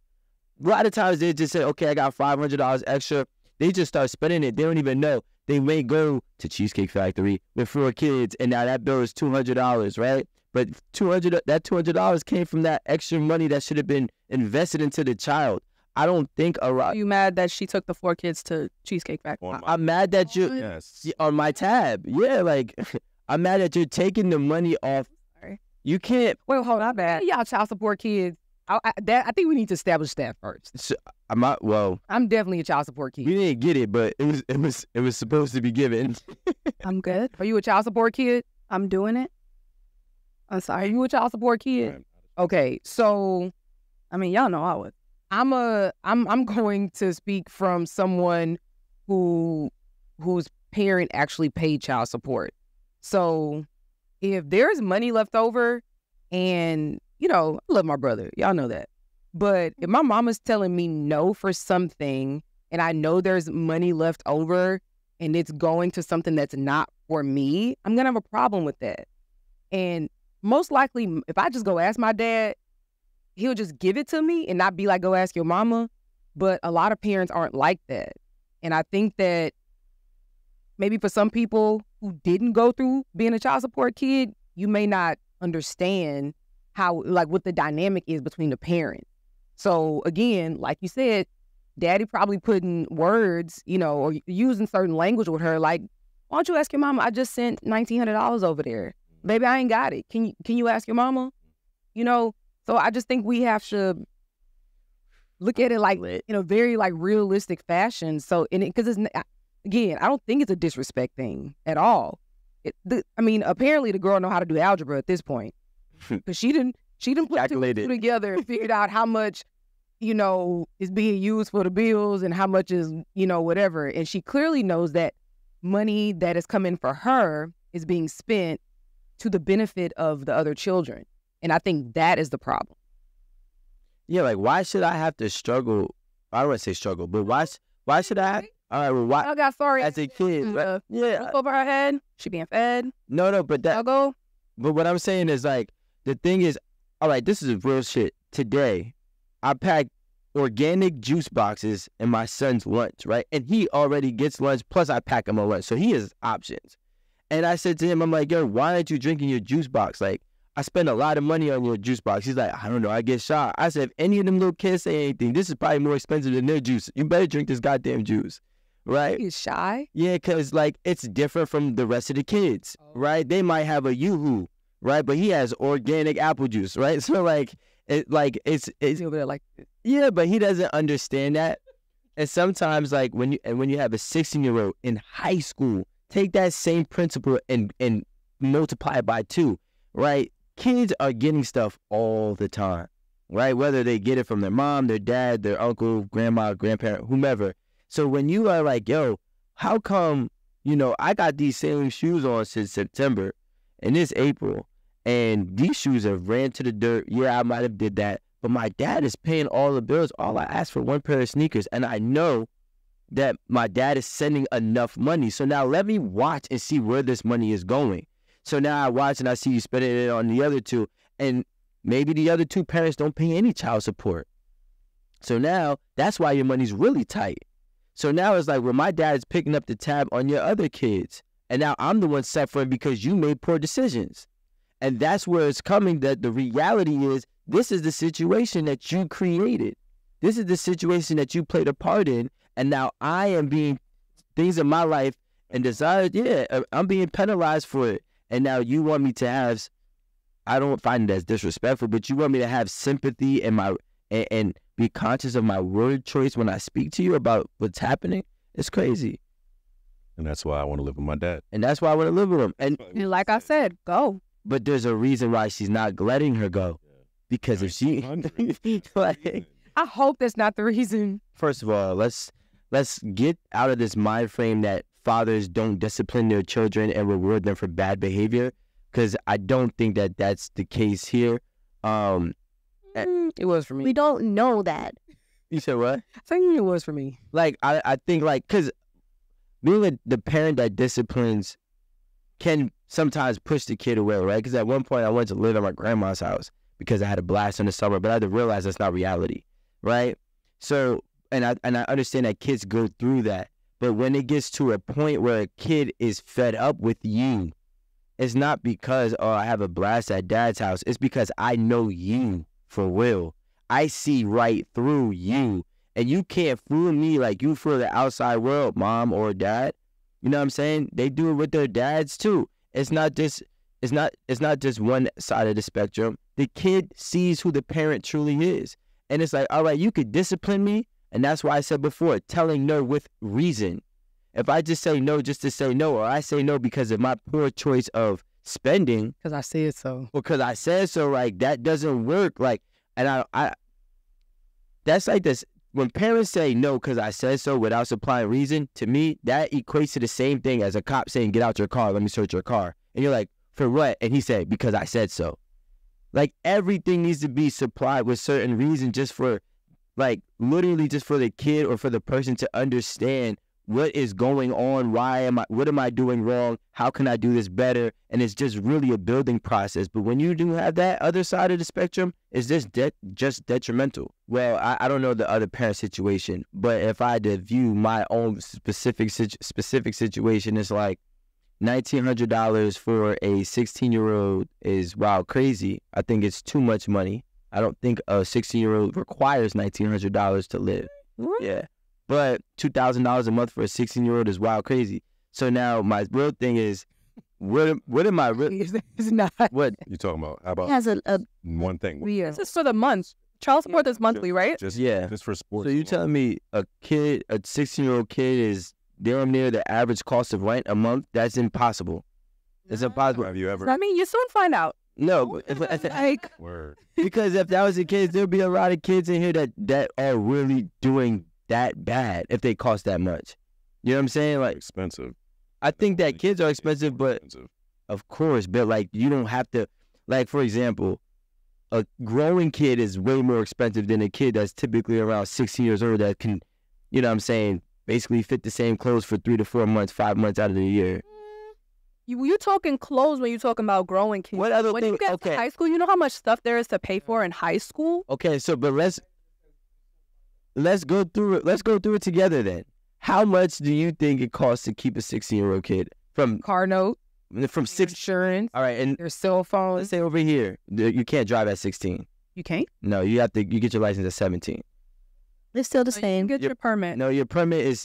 Speaker 2: A lot of times they just say, okay, I got $500 extra. They just start spending it. They don't even know. They may go to Cheesecake Factory with 4 kids, and now that bill is $200, right? But that $200 came from that extra money that should have been invested into the child. I don't think a lot.
Speaker 1: Are you mad that she took the 4 kids to Cheesecake Factory?
Speaker 2: I'm mad that you on my tab. Yeah, like I'm mad that you're taking the money off.
Speaker 1: Sorry.
Speaker 2: You can't.
Speaker 3: Well, hold on, bad. Y'all child support kids. I think we need to establish that first.
Speaker 2: So, I'm
Speaker 3: definitely a child support kid.
Speaker 2: We didn't get it, but it was supposed to be given.
Speaker 1: I'm good.
Speaker 3: Are you a child support kid?
Speaker 1: I'm doing it. I'm sorry.
Speaker 3: Are you a child support kid? Okay, so
Speaker 1: I mean, y'all know I would.
Speaker 3: I'm going to speak from someone whose parent actually paid child support. So if there's money left over, and I love my brother, y'all know that. But if my mama's telling me no for something, and I know there's money left over, and it's going to something that's not for me, I'm gonna have a problem with that. And most likely, if I just go ask my dad, he'll just give it to me and not be like, go ask your mama. But a lot of parents aren't like that. And I think that maybe for some people who didn't go through being a child support kid, you may not understand what the dynamic is between the parents. So again, like you said, daddy probably putting words, or using certain language with her, like, why don't you ask your mama? I just sent $1,900 over there. Baby, I ain't got it. Can you ask your mama? So I just think we have to look at it like in a very realistic fashion. So because again, I don't think it's a disrespect thing at all. Apparently the girl know how to do algebra at this point, because she didn't put 2 together and figured out how much is being used for the bills and how much is whatever. And she clearly knows that money that is coming for her is being spent to the benefit of the other children. And I think that is the problem.
Speaker 2: Yeah, like, why should I have to struggle? I don't want to say struggle, but why should I? All right, well, why?
Speaker 1: I got sorry
Speaker 2: as a kid, right? Yeah,
Speaker 1: roof over her head. She being fed.
Speaker 2: No, but that.
Speaker 1: I'll go.
Speaker 2: But what I'm saying is, like, the thing is, all right, this is real shit. Today, I packed organic juice boxes in my son's lunch, right? And he already gets lunch, plus I pack him a lunch, so he has options. And I said to him, I'm like, yo, why aren't you drinking your juice box? Like, I spend a lot of money on your juice box. He's like, I don't know, I get shot. I said, if any of them little kids say anything, this is probably more expensive than their juice. You better drink this goddamn juice, right?
Speaker 3: He's shy?
Speaker 2: Yeah, because, like, it's different from the rest of the kids, right? They might have a Yoo-hoo, right? But he has organic apple juice, right? So, it's
Speaker 3: over there like this.
Speaker 2: Yeah, but he doesn't understand that. And sometimes, like, when you have a 16-year-old in high school, take that same principle and multiply it by 2, right? Kids are getting stuff all the time, right? Whether they get it from their mom, their dad, their uncle, grandma, grandparent, whomever. So when you are like, yo, how come, I got these same shoes on since September and it's April, and these shoes have ran to the dirt. Yeah, I might have did that, but my dad is paying all the bills. All I asked for 1 pair of sneakers, and I know that my dad is sending enough money. So now let me watch and see where this money is going. So now I watch and I see you spending it on the other 2, and maybe the other 2 parents don't pay any child support. So now that's why your money's really tight. So now it's like, well, my dad's picking up the tab on your other kids, and now I'm the one suffering because you made poor decisions. And that's where it's coming, that the reality is, this is the situation that you created. This is the situation that you played a part in, and now I am being, things in my life and desire, I'm being penalized for it. And now you want me to have, I don't find it as disrespectful, but you want me to have sympathy and be conscious of my word choice when I speak to you about what's happening. It's crazy.
Speaker 5: And that's why I want to live with my dad.
Speaker 2: And that's why I want to live with him. And
Speaker 1: like I said, go.
Speaker 2: But there's a reason why she's not letting her go. Because if she,
Speaker 3: I hope that's not the reason.
Speaker 2: First of all, let's get out of this mind frame that fathers don't discipline their children and reward them for bad behavior, because I don't think that that's the case here.
Speaker 3: It was for me.
Speaker 6: We don't know that.
Speaker 2: You said what?
Speaker 3: I think it was for me.
Speaker 2: Like, I think, like, because being the parent that disciplines can sometimes push the kid away, right? Because at one point I went to live at my grandma's house because I had a blast in the summer, but I had to realize that's not reality, right? So, and I understand that kids go through that, but when it gets to a point where a kid is fed up with you, it's not because, oh, I have a blast at dad's house. It's because I know you for real. I see right through you, and you can't fool me like you fool the outside world, mom or dad. You know what I'm saying? They do it with their dads too. It's not just one side of the spectrum. The kid sees who the parent truly is. And it's like, all right, you could discipline me. And that's why I said before, telling no with reason. If I just say no just to say no, or I say no because of my poor choice of spending.
Speaker 3: Because I said so.
Speaker 2: Because I said so, like, that doesn't work. Like, and I that's like this. When parents say no because I said so without supplying reason, to me, that equates to the same thing as a cop saying, get out your car, let me search your car. And you're like, for what? And he said, because I said so. Like, everything needs to be supplied with certain reason just for, like, literally just for the kid or for the person to understand what is going on, what am I doing wrong, how can I do this better, and it's just really a building process. But when you do have that other side of the spectrum, it's just detrimental. Well, I don't know the other parent situation, but if I had to view my own specific situation, it's like $1,900 for a 16-year-old is wild crazy. I think it's too much money. I don't think a 16-year-old requires $1,900 to live. Yeah. But $2,000 a month for a 16-year-old is wild crazy. So now my real thing is, what am I really?
Speaker 3: It's not.
Speaker 2: What
Speaker 5: You talking about? How about
Speaker 6: He has a
Speaker 5: one thing?
Speaker 3: Yeah.
Speaker 1: This is for the month. Child support is monthly, right?
Speaker 5: Just
Speaker 2: Yeah.
Speaker 5: just for sports.
Speaker 2: So you telling me a 16-year-old kid is damn near the average cost of rent a month? That's impossible. It's impossible.
Speaker 5: Have you ever?
Speaker 1: I mean, you soon find out.
Speaker 2: No, but
Speaker 1: Like,
Speaker 5: Word.
Speaker 2: because if that was the case, there'd be a lot of kids in here that are really doing that bad if they cost that much. You know what I'm saying? Like,
Speaker 5: Expensive.
Speaker 2: I think that kids are expensive, but
Speaker 5: Expensive.
Speaker 2: of course, but like, you don't have to, like, for example, a growing kid is way more expensive than a kid that's typically around 16 years old that can, you know what I'm saying, basically fit the same clothes for 3 to 4 months, 5 months out of the year.
Speaker 1: you're talking clothes when you're talking about growing kids.
Speaker 2: What other
Speaker 1: when
Speaker 2: thing?
Speaker 1: you get
Speaker 2: Okay.
Speaker 1: to high school, you know how much stuff there is to pay for in high school?
Speaker 2: Okay, so but let's go through it. Let's go through it together then. How much do you think it costs to keep a 16-year-old kid from
Speaker 3: Car note,
Speaker 2: six?
Speaker 3: insurance,
Speaker 2: All right, and
Speaker 3: your cell phone.
Speaker 2: let's say over here, you can't drive at 16.
Speaker 3: You can't?
Speaker 2: No, you get your license at 17.
Speaker 6: It's still the
Speaker 1: So you
Speaker 6: same.
Speaker 1: get your permit.
Speaker 2: No, your permit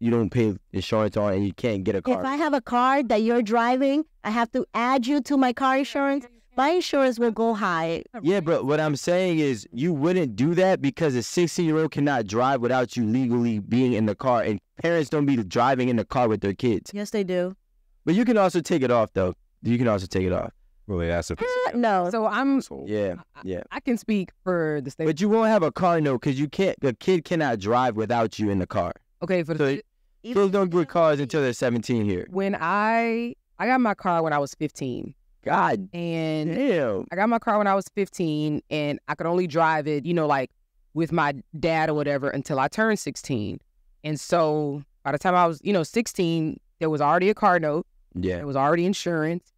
Speaker 2: you don't pay insurance on, and you can't get a car.
Speaker 6: If I have a car that you're driving, I have to add you to my car insurance. My insurance will go high.
Speaker 2: Yeah, but what I'm saying is you wouldn't do that because a 16-year-old cannot drive without you legally being in the car, and parents don't be driving in the car with their kids.
Speaker 6: Yes, they do.
Speaker 2: But you can also take it off, though. You can also take it off.
Speaker 5: Well, they asked if it's
Speaker 6: No.
Speaker 3: So I'm.
Speaker 2: Yeah, yeah.
Speaker 3: I can speak for the state.
Speaker 2: But you won't have a car, no, because the kid cannot drive without you in the car.
Speaker 3: Okay, for the
Speaker 2: So kids don't get cars until they're 17 here.
Speaker 3: when I got my car when I was 15,
Speaker 2: God
Speaker 3: and
Speaker 2: damn.
Speaker 3: I got my car when I was 15, and I could only drive it, like with my dad or whatever until I turned 16. And so by the time I was, 16, there was already a car note.
Speaker 2: Yeah.
Speaker 3: There was already insurance.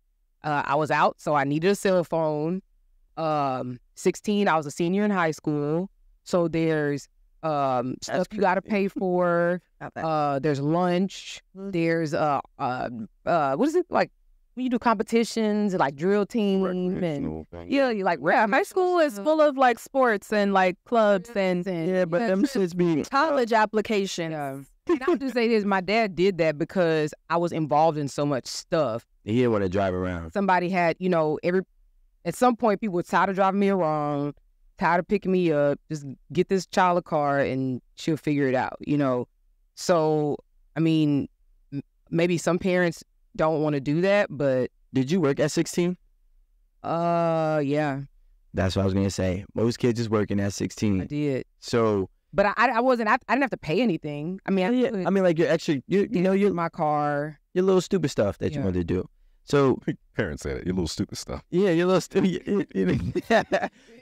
Speaker 3: I was out, so I needed a cell phone. 16, I was a senior in high school. So there's stuff you got to pay for. There's lunch. There's what is it like when you do competitions like drill team and
Speaker 5: recreational thing.
Speaker 3: yeah, you like
Speaker 1: Yeah, high school is full of like sports and like clubs and
Speaker 2: Yeah, but them shits be
Speaker 1: college applications.
Speaker 3: And I'll just say this: my dad did that because I was involved in so much stuff.
Speaker 2: he didn't want to drive around.
Speaker 3: Somebody had, at some point people were tired of driving me around, tired of picking me up. Just get this child a car and she'll figure it out, So, I mean, maybe some parents don't want to do that, but
Speaker 2: Did you work at 16?
Speaker 3: yeah,
Speaker 2: That's what I was gonna say. Most kids is working at
Speaker 3: I
Speaker 2: 16.
Speaker 3: did.
Speaker 2: So
Speaker 3: But I wasn't. I didn't have to pay anything. I mean,
Speaker 2: yeah, I mean, like your extra, your
Speaker 3: my car.
Speaker 2: little stupid stuff that you
Speaker 3: Yeah.
Speaker 2: want to do. So
Speaker 5: Parents say that. Your little stupid stuff.
Speaker 2: yeah, your little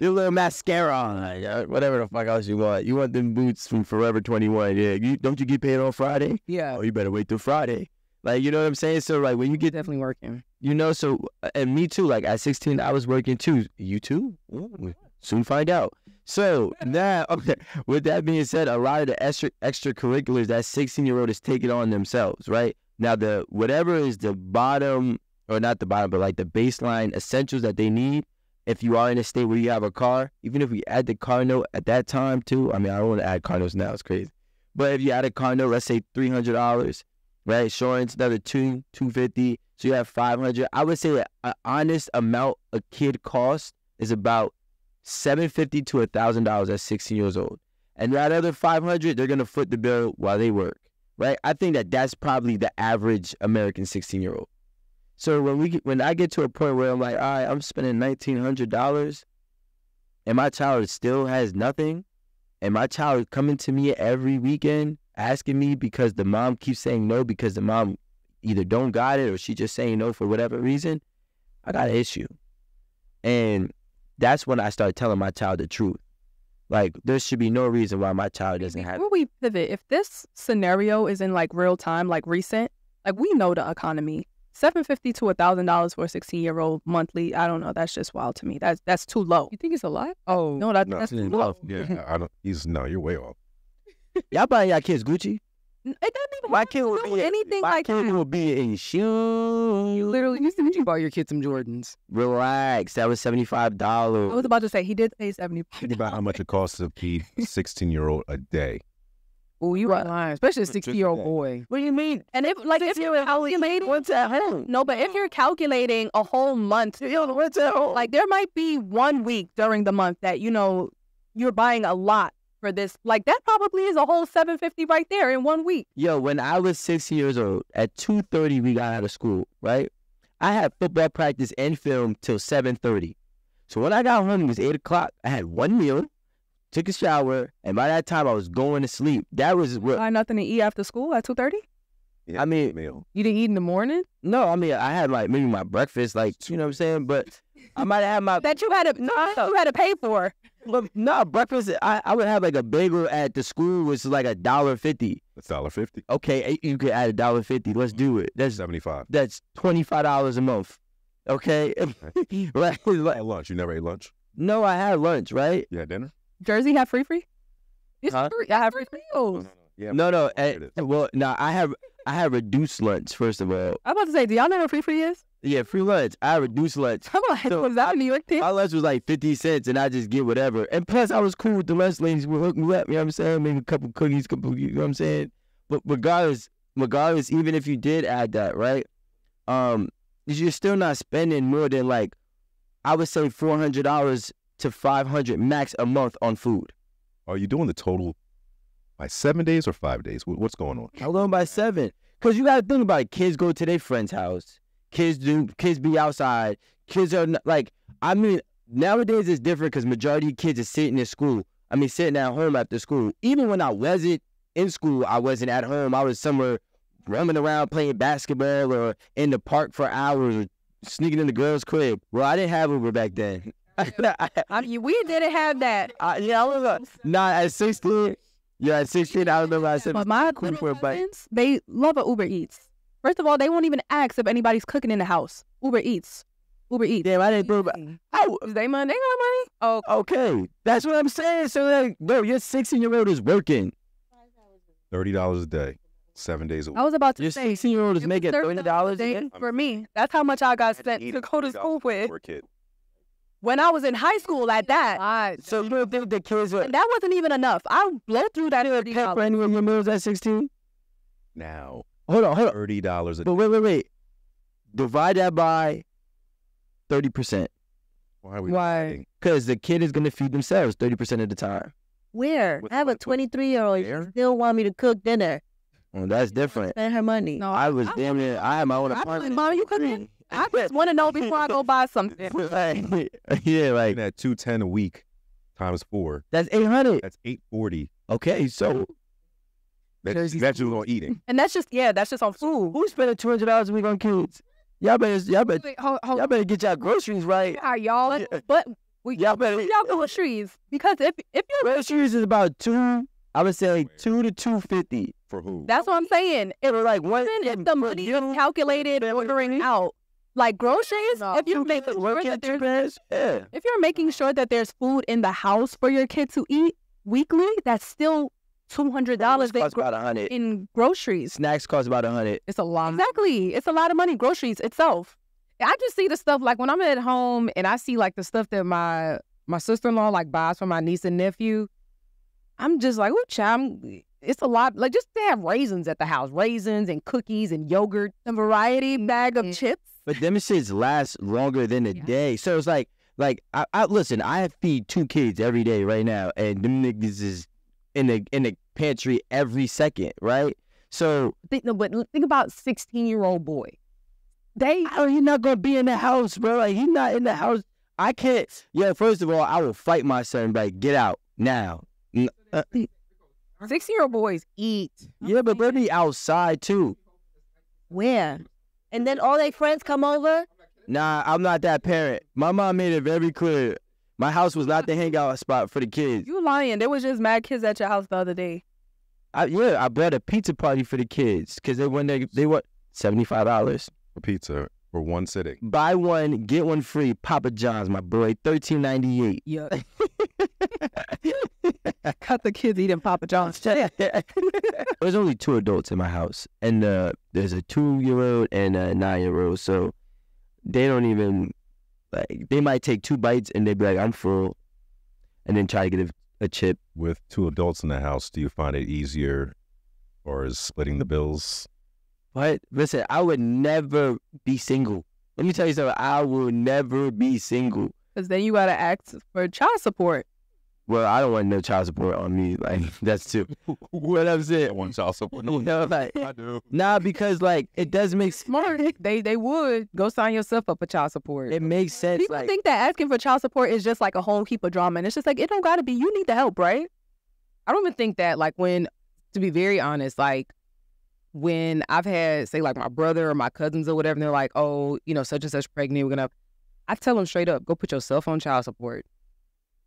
Speaker 2: your little mascara on, like, whatever the fuck else you want. You want them boots from Forever 21? Yeah, don't you get paid on Friday?
Speaker 3: Yeah.
Speaker 2: Oh, you better wait till Friday. Like, you know what I'm saying? So, like, when you get,
Speaker 3: Definitely working.
Speaker 2: you know, so, and me too, like, at 16, I was working too. You too? Ooh, soon find out. So, now, okay, with that being said, a lot of the extracurriculars that 16-year-old is taking on themselves, right? Now, whatever is the bottom, or not the bottom, but like the baseline essentials that they need, if you are in a state where you have a car, even if we add the car note at that time too, I mean, I don't want to add car notes now, it's crazy. But if you add a car note, let's say $300, right? Insurance, another $250, so you have $500. I would say that an honest amount a kid costs is about $750 to $1,000 at 16 years old. And that other $500, they're going to foot the bill while they work, right? I think that that's probably the average American 16-year-old. So when I get to a point where I'm like, all right, I'm spending $1,900 and my child still has nothing, and my child is coming to me every weekend asking me because the mom keeps saying no because the mom either don't got it or she just saying no for whatever reason, I got an issue. And that's when I start telling my child the truth. Like, there should be no reason why my child doesn't have it.
Speaker 1: Before we pivot, if this scenario is in like real time, like recent, like we know the economy. $750 to $1,000 for a 16-year-old monthly. I don't know. That's just wild to me. That's too low.
Speaker 3: You think it's a lot? Oh,
Speaker 1: No,
Speaker 5: No.
Speaker 1: that's too low.
Speaker 5: Yeah, I don't. You're way off.
Speaker 2: Y'all buying y'all kids Gucci?
Speaker 1: It doesn't even
Speaker 2: My
Speaker 1: have
Speaker 2: kid
Speaker 1: to
Speaker 2: will
Speaker 1: do
Speaker 2: be
Speaker 1: anything
Speaker 2: my
Speaker 1: like
Speaker 2: kid
Speaker 1: that.
Speaker 2: will be in shoes.
Speaker 3: you literally you bought your kids some Jordans.
Speaker 2: Relax. That was $75.
Speaker 1: I was about to say he did pay $70.
Speaker 5: Think about how much it costs to feed a 16-year-old a day.
Speaker 3: Oh, you
Speaker 1: Right.
Speaker 3: ain't lying, especially a
Speaker 5: Just
Speaker 3: 60-year-old
Speaker 5: that.
Speaker 3: boy.
Speaker 2: What do you mean?
Speaker 1: And if you're calculating,
Speaker 2: What's at home?
Speaker 1: no, but if you're calculating a whole month,
Speaker 2: What's at home?
Speaker 1: like there might be 1 week during the month that you're buying a lot for this. Like that probably is a whole $750 right there in 1 week.
Speaker 2: Yo, when I was 16 years old, at 2:30 we got out of school, right? I had football practice and film till 7:30. So when I got home, it was 8 o'clock. I had one meal, took a shower, and by that time I was going to sleep. That was what
Speaker 1: Buy nothing to eat after school at 2:30.
Speaker 5: Yeah,
Speaker 2: I mean.
Speaker 5: meal.
Speaker 3: You didn't eat in the morning?
Speaker 2: No, I mean I had like maybe my breakfast, like you know what I'm saying, but I might have my
Speaker 1: That you had to pay for.
Speaker 2: but no breakfast. I would have like a bagel at the school, which is like $1.50.
Speaker 5: That's $1.50.
Speaker 2: Okay, you could add $1.50. Let's do it. That's
Speaker 5: $75.
Speaker 2: $25 a month. Okay, like,
Speaker 5: At lunch, you never ate lunch.
Speaker 2: no, I had lunch, right?
Speaker 5: You had dinner.
Speaker 1: Jersey have free? It's
Speaker 2: Huh?
Speaker 1: free. I have free meals.
Speaker 5: Yeah.
Speaker 2: No.
Speaker 5: it is.
Speaker 2: Well, no, I have reduced lunch. First of all,
Speaker 1: I'm about to say, do y'all know what free is?
Speaker 2: yeah, free lunch. I have lunch.
Speaker 1: I'm like,
Speaker 2: So,
Speaker 1: was that New York thing?
Speaker 2: My lunch was like 50 cents, and I just get whatever. And plus, I was cool with the lunch ladies who would hook me up. You know what I'm saying? Maybe a couple cookies, you know what I'm saying? But regardless, even if you did add that, right? You're still not spending more than like, I would say $400 to $500 max a month on food.
Speaker 5: Are you doing the total by 7 days or 5 days? What's going on?
Speaker 2: How long by 7? Because you got to think about it. Kids go to their friend's house. Kids be outside. Kids are like, I mean, nowadays it's different because majority of kids are sitting at school. I mean, sitting at home after school. Even when I wasn't in school, I wasn't at home. I was somewhere roaming around playing basketball or in the park for hours or sneaking in the girls' crib. Well, I didn't have Uber back then.
Speaker 1: We didn't have that.
Speaker 2: I was not at 16. Yeah, at 16, I remember I said,
Speaker 1: But my
Speaker 2: cool
Speaker 1: little
Speaker 2: for a bite.
Speaker 1: cousins, they love a Uber Eats. First of all, they won't even ask if anybody's cooking in the house. Uber Eats.
Speaker 2: Damn, I didn't think about.
Speaker 1: Is they money? They got money. Oh,
Speaker 2: Okay, that's what I'm saying. So, like, bro, your 16-year-old is working.
Speaker 5: $30 a day, 7 days a week.
Speaker 1: I was about to
Speaker 2: Your
Speaker 1: say.
Speaker 2: 16-year-old is
Speaker 1: it was
Speaker 2: making $30 a day.
Speaker 1: for me. That's how much I got sent to go to school with
Speaker 5: For a kid.
Speaker 1: when I was in high school. At that,
Speaker 2: So you don't think the kids were
Speaker 1: and that wasn't even enough. I blow through that
Speaker 2: pep for any of your meals at 16?
Speaker 5: Now,
Speaker 2: Hold on.
Speaker 5: $30 a
Speaker 2: But
Speaker 5: day.
Speaker 2: wait. Divide that by 30%.
Speaker 5: Why are we
Speaker 3: Why?
Speaker 5: fighting?
Speaker 2: Because the kid is going to feed themselves 30% of the time.
Speaker 6: Where?
Speaker 5: With
Speaker 6: I have a
Speaker 5: what?
Speaker 6: 23-year-old. She
Speaker 5: There?
Speaker 6: still want me to cook dinner.
Speaker 2: Well, that's different.
Speaker 6: Spend her money.
Speaker 1: No,
Speaker 2: I was damn near, I had my own
Speaker 1: I'm like,
Speaker 2: apartment.
Speaker 1: Mom, you cooking? I just want to know before I go buy something.
Speaker 2: Yeah, like,
Speaker 5: Looking at $210 a week times 4.
Speaker 2: that's 800.
Speaker 5: That's $840.
Speaker 2: Okay, so
Speaker 5: That's just on eating.
Speaker 1: And that's just on food.
Speaker 2: who's spending $200 a week on kids? Y'all better
Speaker 1: Wait, hold
Speaker 2: y'all better get y'all groceries right.
Speaker 1: Are y'all?
Speaker 2: Yeah.
Speaker 1: But
Speaker 2: Y'all better
Speaker 1: y'all groceries because if you're
Speaker 2: groceries is about $200 I would say like 2 to 250.
Speaker 5: For who?
Speaker 1: That's what I'm saying.
Speaker 2: It was like one.
Speaker 1: Even if the money is calculated figuring out, like groceries, if you're making sure that there's if you're making sure that there's food in the house for your kid to eat weekly, that's still $200
Speaker 2: Costs about 100.
Speaker 1: in groceries.
Speaker 2: Snacks cost about 100.
Speaker 3: It's a lot.
Speaker 1: Exactly. It's a lot of money, groceries itself.
Speaker 3: I just see the stuff like when I'm at home and I see like the stuff that my sister-in-law like buys for my niece and nephew. I'm just like, oh, child, it's a lot. Like just to have raisins at the house, raisins and cookies and yogurt,
Speaker 1: A variety bag of chips.
Speaker 2: But them shits last longer than a day. So it's like I listen, I feed 2 kids every day right now, and them niggas is in the pantry every second, right? So
Speaker 3: think about 16-year-old boy.
Speaker 2: he's not gonna be in the house, bro. Like he's not in the house. I can't. Yeah, first of all, I will fight my son. Like get out now.
Speaker 3: 16-year-old boys eat.
Speaker 2: Yeah, but they be outside too.
Speaker 6: Where? And then all their friends come over?
Speaker 2: Nah, I'm not that parent. My mom made it very clear. My house was not the hangout spot for the kids.
Speaker 1: You lying. There was just mad kids at your house the other day.
Speaker 2: I brought a pizza party for the kids because they were $75
Speaker 5: For pizza for one sitting.
Speaker 2: Buy one, get one free. Papa John's, my boy, $13.98.
Speaker 3: Yeah.
Speaker 1: Cut the kids eating Papa John's.
Speaker 2: There's only 2 adults in my house, and there's a 2-year-old and a 9-year-old. So they don't even like. They might take 2 bites and they'd be like, "I'm full," and then try to get a chip.
Speaker 5: With 2 adults in the house, do you find it easier, or is splitting the bills?
Speaker 2: But listen, I would never be single. Let me tell you something. I will never be single.
Speaker 1: Because then you got to ask for child support.
Speaker 2: Well, I don't want no child support on me. Like that's too. What I'm saying.
Speaker 5: I want child support.
Speaker 2: No, like,
Speaker 5: I do.
Speaker 2: nah, because like it does make
Speaker 3: Smart. They would go sign yourself up for child support.
Speaker 2: it makes sense.
Speaker 1: People
Speaker 2: Like
Speaker 1: think that asking for child support is just like a whole heap of drama. And it's just like, it don't got to be. You need the help, right?
Speaker 3: I don't even think that, like, when, to be very honest, like, when I've had, say, like, my brother or my cousins or whatever, and they're like, oh, you know, such and such pregnant, I tell them straight up, go put yourself on child support,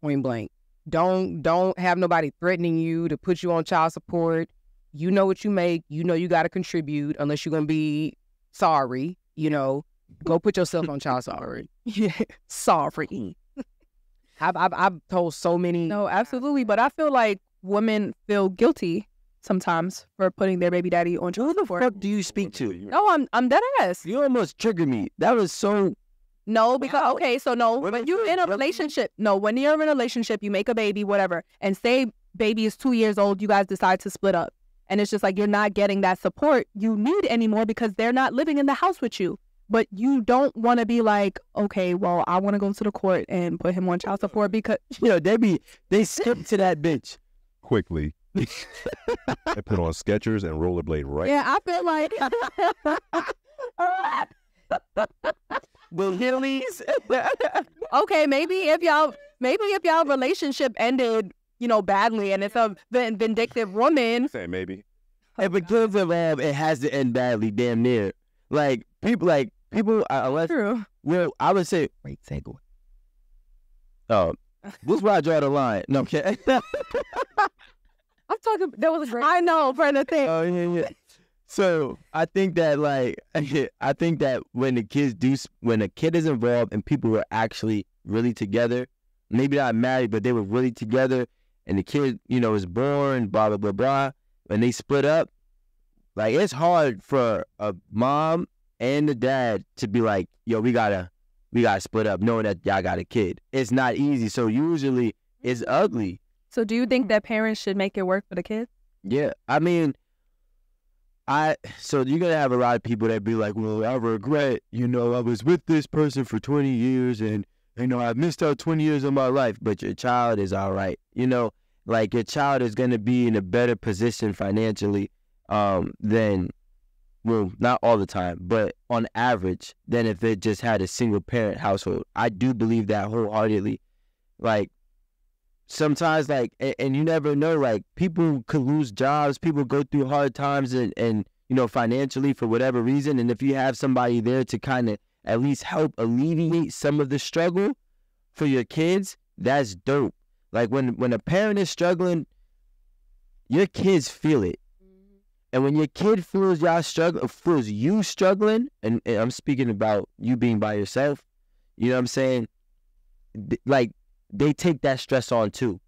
Speaker 3: point blank. Don't have nobody threatening you to put you on child support. You know what you make. You know you got to contribute unless you're going to be sorry, you know. Go put yourself on child support.
Speaker 1: Yeah. Sorry.
Speaker 3: I've told so many.
Speaker 1: No, absolutely. But I feel like women feel guilty sometimes for putting their baby daddy on child support.
Speaker 2: what do you speak to?
Speaker 1: No, I'm dead ass.
Speaker 2: You almost triggered me. That was so.
Speaker 1: No, because okay, so no,
Speaker 2: Women
Speaker 1: when you're in a
Speaker 2: feel-
Speaker 1: relationship, when you're in a relationship, you make a baby, whatever, and say baby is 2 years old, you guys decide to split up, and it's just like you're not getting that support you need anymore because they're not living in the house with you. But you don't want to be like, okay, well, I want to go to the court and put him on child support because
Speaker 2: They skip to that bitch.
Speaker 5: Quickly. They put on Skechers and rollerblade right.
Speaker 1: yeah, I feel like
Speaker 2: Will Hillies?
Speaker 1: okay, maybe if y'all relationship ended, badly, and it's a vindictive woman.
Speaker 5: Say maybe.
Speaker 2: If it comes to it has to end badly, damn near. People, unless
Speaker 1: True.
Speaker 2: I would say, wait, segue. Oh, this is where I draw the line. No, okay.
Speaker 3: I'm talking. That was a great.
Speaker 1: I know, for the thing.
Speaker 2: Oh yeah. So I think that when a kid is involved and people were actually really together, maybe not married, but they were really together, and the kid, is born, blah blah blah blah, and they split up, like it's hard for a mom and the dad to be like, yo, we gotta split up, knowing that y'all got a kid. It's not easy. So usually it's ugly.
Speaker 1: So do you think that parents should make it work for the kids?
Speaker 2: Yeah, I mean. So you're going to have a lot of people that be like, well, I regret, I was with this person for 20 years and, I missed out 20 years of my life, but your child is all right. Like your child is going to be in a better position financially than, well, not all the time, but on average than if it just had a single parent household. I do believe that wholeheartedly. Like, sometimes, and you never know, people could lose jobs, people go through hard times and financially for whatever reason. And if you have somebody there to kind of at least help alleviate some of the struggle for your kids, that's dope. Like when a parent is struggling, your kids feel it. And when your kid feels feels you struggling, and I'm speaking about you being by yourself, you know what I'm saying? Like, they take that stress on too.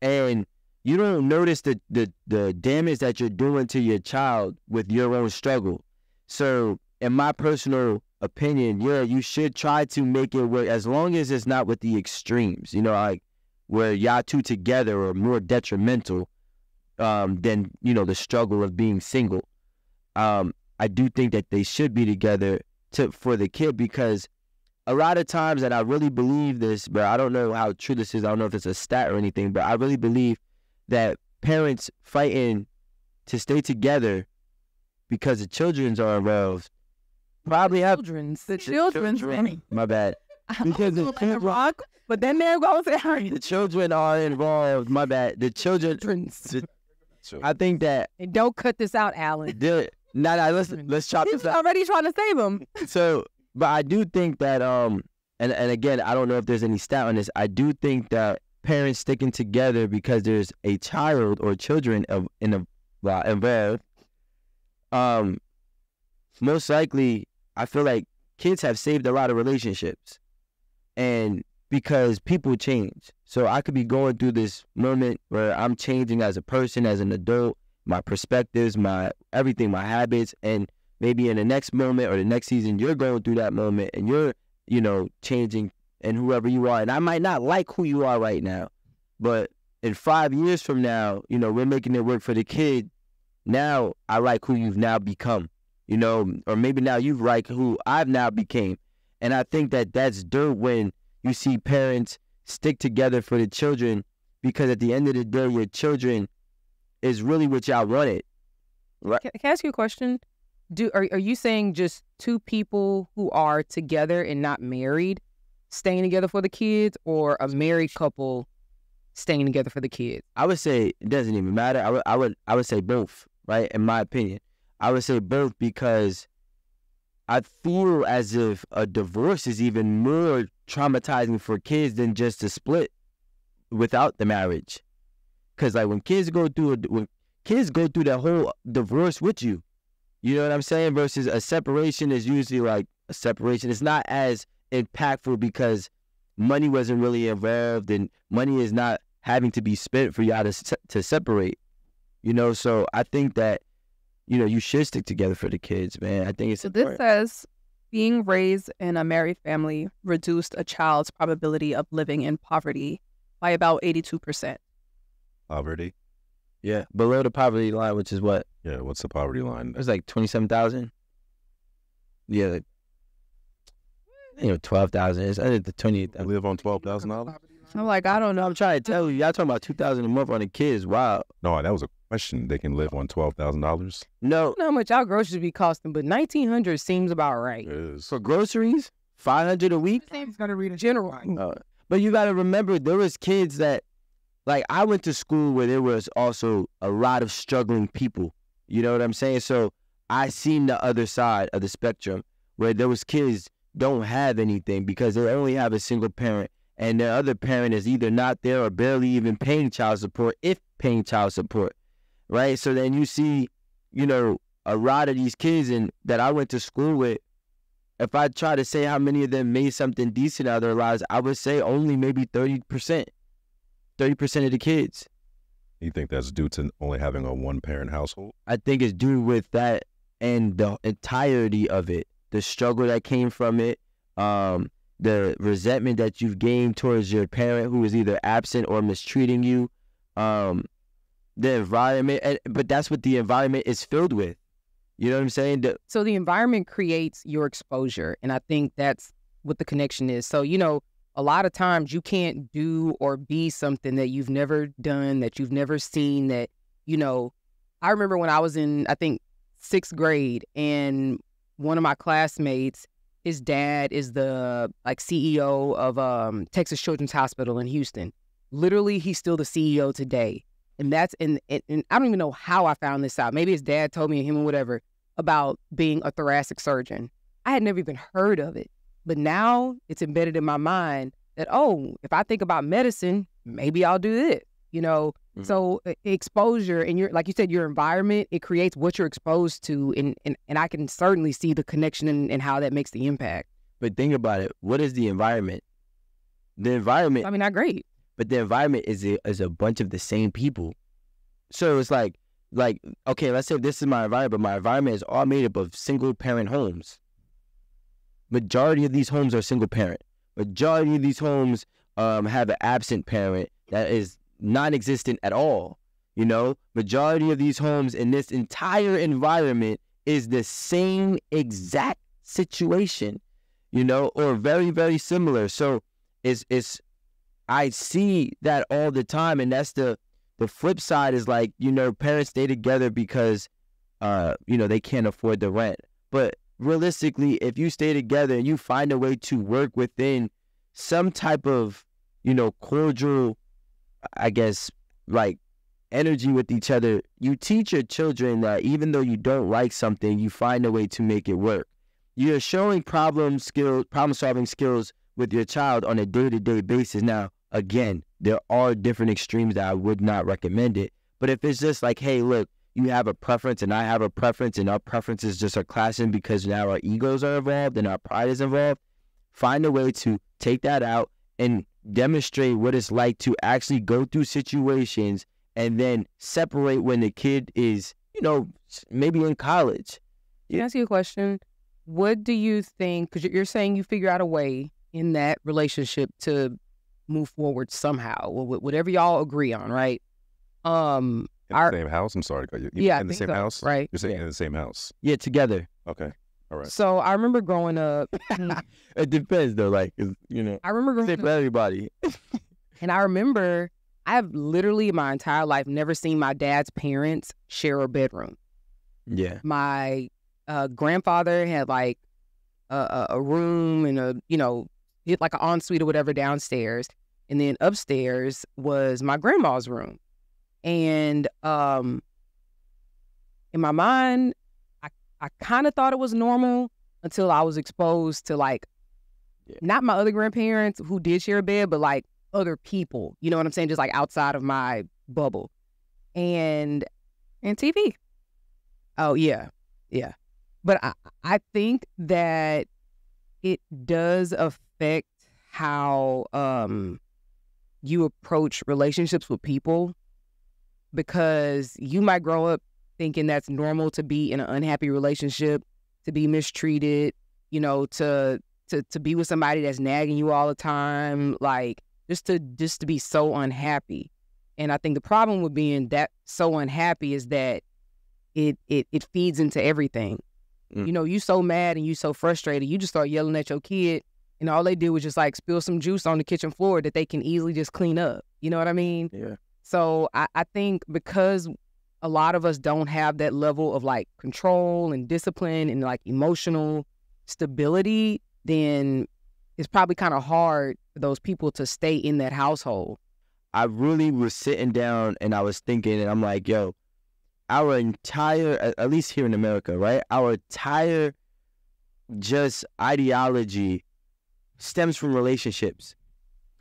Speaker 2: And you don't notice the damage that you're doing to your child with your own struggle. So, in my personal opinion, yeah, you should try to make it work as long as it's not with the extremes, you know, like where y'all two together are more detrimental than, you know, the struggle of being single. I do think that they should be together for the kid, because a lot of times, and I really believe this, but I don't know how true this is. I don't know if it's a stat or anything, but I really believe that parents fighting to stay together because the children's are involved probably have
Speaker 1: The children's.
Speaker 2: My bad. Because the
Speaker 1: rock, but then there goes Harry.
Speaker 2: The children are involved. My bad. The children. I think that.
Speaker 3: And don't cut this out, Alan.
Speaker 2: Nah. Let's chop this out.
Speaker 1: Already trying to save him.
Speaker 2: So, but I do think that and again, I don't know if there's any stat on this. I do think that parents sticking together because there's a child or children involved. Most likely, I feel like kids have saved a lot of relationships, and because people change. So I could be going through this moment where I'm changing as a person, as an adult, my perspectives, my everything, my habits, and maybe in the next moment or the next season, you're going through that moment and you're, you know, changing and whoever you are. And I might not like who you are right now, but in 5 years from now, you know, we're making it work for the kid. Now I like who you've now become, you know, or maybe now you like who I've now became. And I think that that's dope when you see parents stick together for the children, because at the end of the day, your children is really what y'all wanted. Right?
Speaker 3: Can I ask you a question? Are you saying just two people who are together and not married staying together for the kids, or a married couple staying together for the kids?
Speaker 2: I would say it doesn't even matter. I would say both, right? In my opinion, I would say both, because I feel as if a divorce is even more traumatizing for kids than just a split without the marriage. Because like when kids go through that whole divorce with you, you know what I'm saying? Versus a separation is usually like a separation. It's not as impactful because money wasn't really involved, and money is not having to be spent for y'all to separate. You know, so I think that, you know, you should stick together for the kids, man. I think it's important.
Speaker 1: This says being raised in a married family reduced a child's probability of living in poverty by about 82%.
Speaker 5: Poverty?
Speaker 2: Yeah, below the poverty line, which is what?
Speaker 5: Yeah, what's the poverty line?
Speaker 2: It was like 27,000. Yeah, like, you know, 12,000. It's under the 28,000.
Speaker 5: Live on $12,000?
Speaker 1: I'm like, I don't know.
Speaker 2: I'm trying to tell you, y'all talking about $2,000 a month on a kid is wild.
Speaker 5: No, that was a question. They can live on $12,000?
Speaker 2: No.
Speaker 3: I don't know how much our groceries be costing, but $1,900 seems about right.
Speaker 5: It is.
Speaker 2: For groceries, $500 a week?
Speaker 3: General.
Speaker 2: But you got to remember, there was kids that, like, I went to school where there was also a lot of struggling people. You know what I'm saying? So I seen the other side of the spectrum where there was kids don't have anything because they only have a single parent, and their other parent is either not there or barely even paying child support, if paying child support, right? So then you see, you know, a lot of these kids that I went to school with, if I try to say how many of them made something decent out of their lives, I would say only maybe 30%. 30% of the kids.
Speaker 5: You think that's due to only having a one-parent household?
Speaker 2: I think it's due with that and the entirety of it. The struggle that came from it, the resentment that you've gained towards your parent who is either absent or mistreating you, the environment. But that's what the environment is filled with. You know what I'm saying?
Speaker 3: So the environment creates your exposure, and I think that's what the connection is. So, you know, a lot of times you can't do or be something that you've never done, that you've never seen, that, you know, I remember when I was in, I think, 6th grade, and one of my classmates, his dad is the CEO of Texas Children's Hospital in Houston. Literally, he's still the CEO today. And that's and I don't even know how I found this out. Maybe his dad told me, him or whatever, about being a thoracic surgeon. I had never even heard of it. But now it's embedded in my mind that, oh, if I think about medicine, maybe I'll do this. you know. So exposure and like you said, your environment, it creates what you're exposed to, and I can certainly see the connection and how that makes the impact.
Speaker 2: But think about it. What is the environment? The environment.
Speaker 3: I mean, not great.
Speaker 2: But the environment is a bunch of the same people. So it's like, okay, let's say this is my environment, but my environment is all made up of single parent homes. Majority of these homes are single parent. Majority of these homes have an absent parent that is non-existent at all. You know, majority of these homes in this entire environment is the same exact situation, you know, or very, very similar. So I see that all the time, and that's the flip side is like, you know, parents stay together because, you know, they can't afford the rent. But realistically, if you stay together and you find a way to work within some type of, you know, cordial, I guess, like energy with each other, you teach your children that even though you don't like something, you find a way to make it work. You're showing problem-solving skills with your child on a day-to-day basis. Now, again, there are different extremes that I would not recommend it. But if it's just like, hey, look, you have a preference and I have a preference and our preferences just are clashing because now our egos are involved and our pride is involved, find a way to take that out and demonstrate what it's like to actually go through situations and then separate when the kid is, you know, maybe in college.
Speaker 3: Can I ask you a question? What do you think, because you're saying you figure out a way in that relationship to move forward somehow, whatever y'all agree on, right?
Speaker 5: In the same house? I'm sorry.
Speaker 3: Yeah,
Speaker 5: in the same house?
Speaker 3: Right.
Speaker 5: You're saying in the same house?
Speaker 2: Yeah, together.
Speaker 5: Okay. All right.
Speaker 3: So I remember growing up.
Speaker 2: It depends though, like, you know.
Speaker 3: I remember growing
Speaker 2: Same for everybody.
Speaker 3: And I remember I've literally my entire life never seen my dad's parents share a bedroom.
Speaker 2: Yeah.
Speaker 3: My grandfather had like a room and a, you know, like an ensuite or whatever downstairs. And then upstairs was my grandma's room. And in my mind, I kind of thought it was normal until I was exposed to like, not my other grandparents who did share a bed, but like other people, you know what I'm saying? Just like outside of my bubble. And
Speaker 1: TV.
Speaker 3: Oh, yeah. Yeah. But I think that it does affect how you approach relationships with people, because you might grow up thinking that's normal to be in an unhappy relationship, to be mistreated, you know, to be with somebody that's nagging you all the time, like just to be so unhappy. And I think the problem with being that so unhappy is that it feeds into everything. You know, you so mad and you so frustrated, you just start yelling at your kid, and all they do is just like spill some juice on the kitchen floor that they can easily just clean up. You know what I mean?
Speaker 2: Yeah.
Speaker 3: So I think because a lot of us don't have that level of like control and discipline and like emotional stability, then it's probably kind of hard for those people to stay in that household.
Speaker 2: I really was sitting down and I was thinking, and I'm like, yo, our entire, at least here in America, right? Our entire just ideology stems from relationships.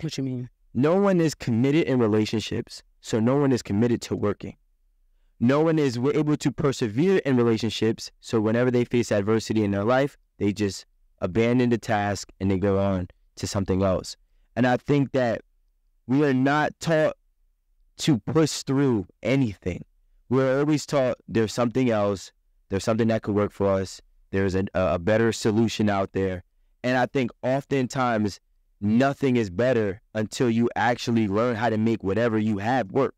Speaker 3: What you mean?
Speaker 2: No one is committed in relationships, so no one is committed to working. No one is able to persevere in relationships, so whenever they face adversity in their life, they just abandon the task and they go on to something else. And I think that we are not taught to push through anything. We're always taught there's something else, there's something that could work for us, there's a better solution out there. And I think oftentimes nothing is better until you actually learn how to make whatever you have work.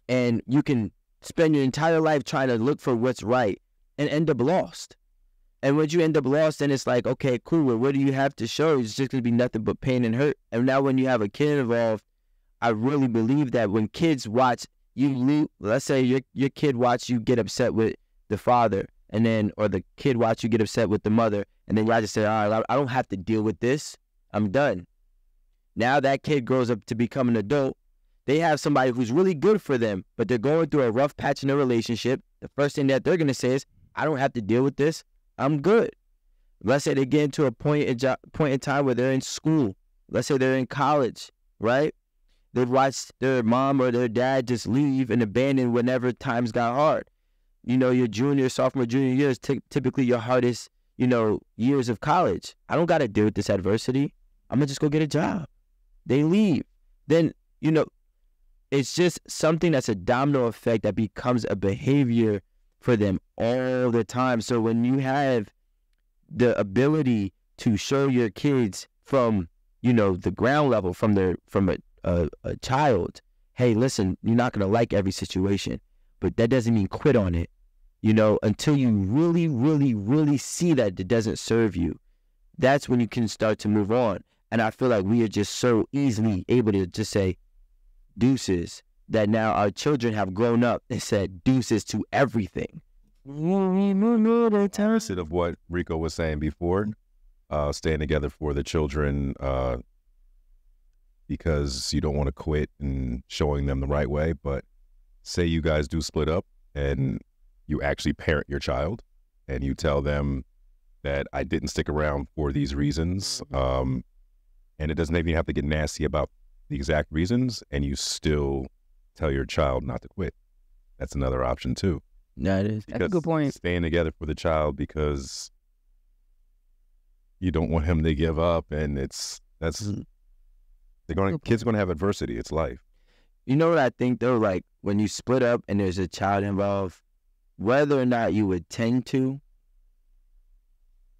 Speaker 2: And you can spend your entire life trying to look for what's right and end up lost. And when you end up lost, then it's like, okay, cool, well, what do you have to show? It's just going to be nothing but pain and hurt. And now when you have a kid involved, I really believe that when kids watch you, let's say your kid watch you get upset with the father, and then, or the kid watch you get upset with the mother, and then y'all just say, all right, I don't have to deal with this. I'm done. Now that kid grows up to become an adult. They have somebody who's really good for them, but they're going through a rough patch in their relationship. The first thing that they're going to say is, I don't have to deal with this. I'm good. Let's say they get into a point in time where they're in school. Let's say they're in college, right? They've watched their mom or their dad just leave and abandon whenever times got hard. You know, your junior, sophomore, junior years, typically your hardest, you know, years of college. I don't got to deal with this adversity. I'm going to just go get a job. They leave. Then, you know, it's just something that's a domino effect that becomes a behavior for them all the time. So when you have the ability to show your kids from, you know, the ground level, from a child, hey, listen, you're not going to like every situation, but that doesn't mean quit on it, you know, until you really, really, really see that it doesn't serve you. That's when you can start to move on. And I feel like we are just so easily able to just say deuces, that now our children have grown up and said deuces to everything.
Speaker 5: Opposite of what Rico was saying before, staying together for the children, because you don't want to quit and showing them the right way. But say you guys do split up and you actually parent your child and you tell them that I didn't stick around for these reasons, and it doesn't even have to get nasty about the exact reasons, and you still tell your child not to quit. That's another option too.
Speaker 2: Yeah, it is.
Speaker 3: That's a good point.
Speaker 5: Staying together for the child because you don't want him to give up, and kids are going to have adversity. It's life.
Speaker 2: You know what I think though? Like when you split up and there's a child involved, whether or not you would tend to,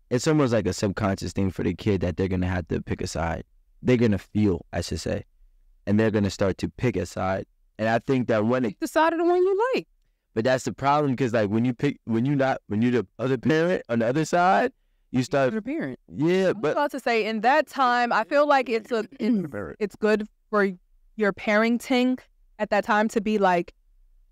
Speaker 2: it's almost like a subconscious thing for the kid that they're going to have to pick a side. They're going to feel, I should say, and they're going to start to pick a side. And I think that when it
Speaker 3: Decided the one you like.
Speaker 2: But that's the problem, because like when you're the other parent on the other side, you start.
Speaker 3: The parent.
Speaker 2: Yeah,
Speaker 1: I was
Speaker 2: but
Speaker 1: about to say, in that time, I feel like it's good for your parenting at that time to be like,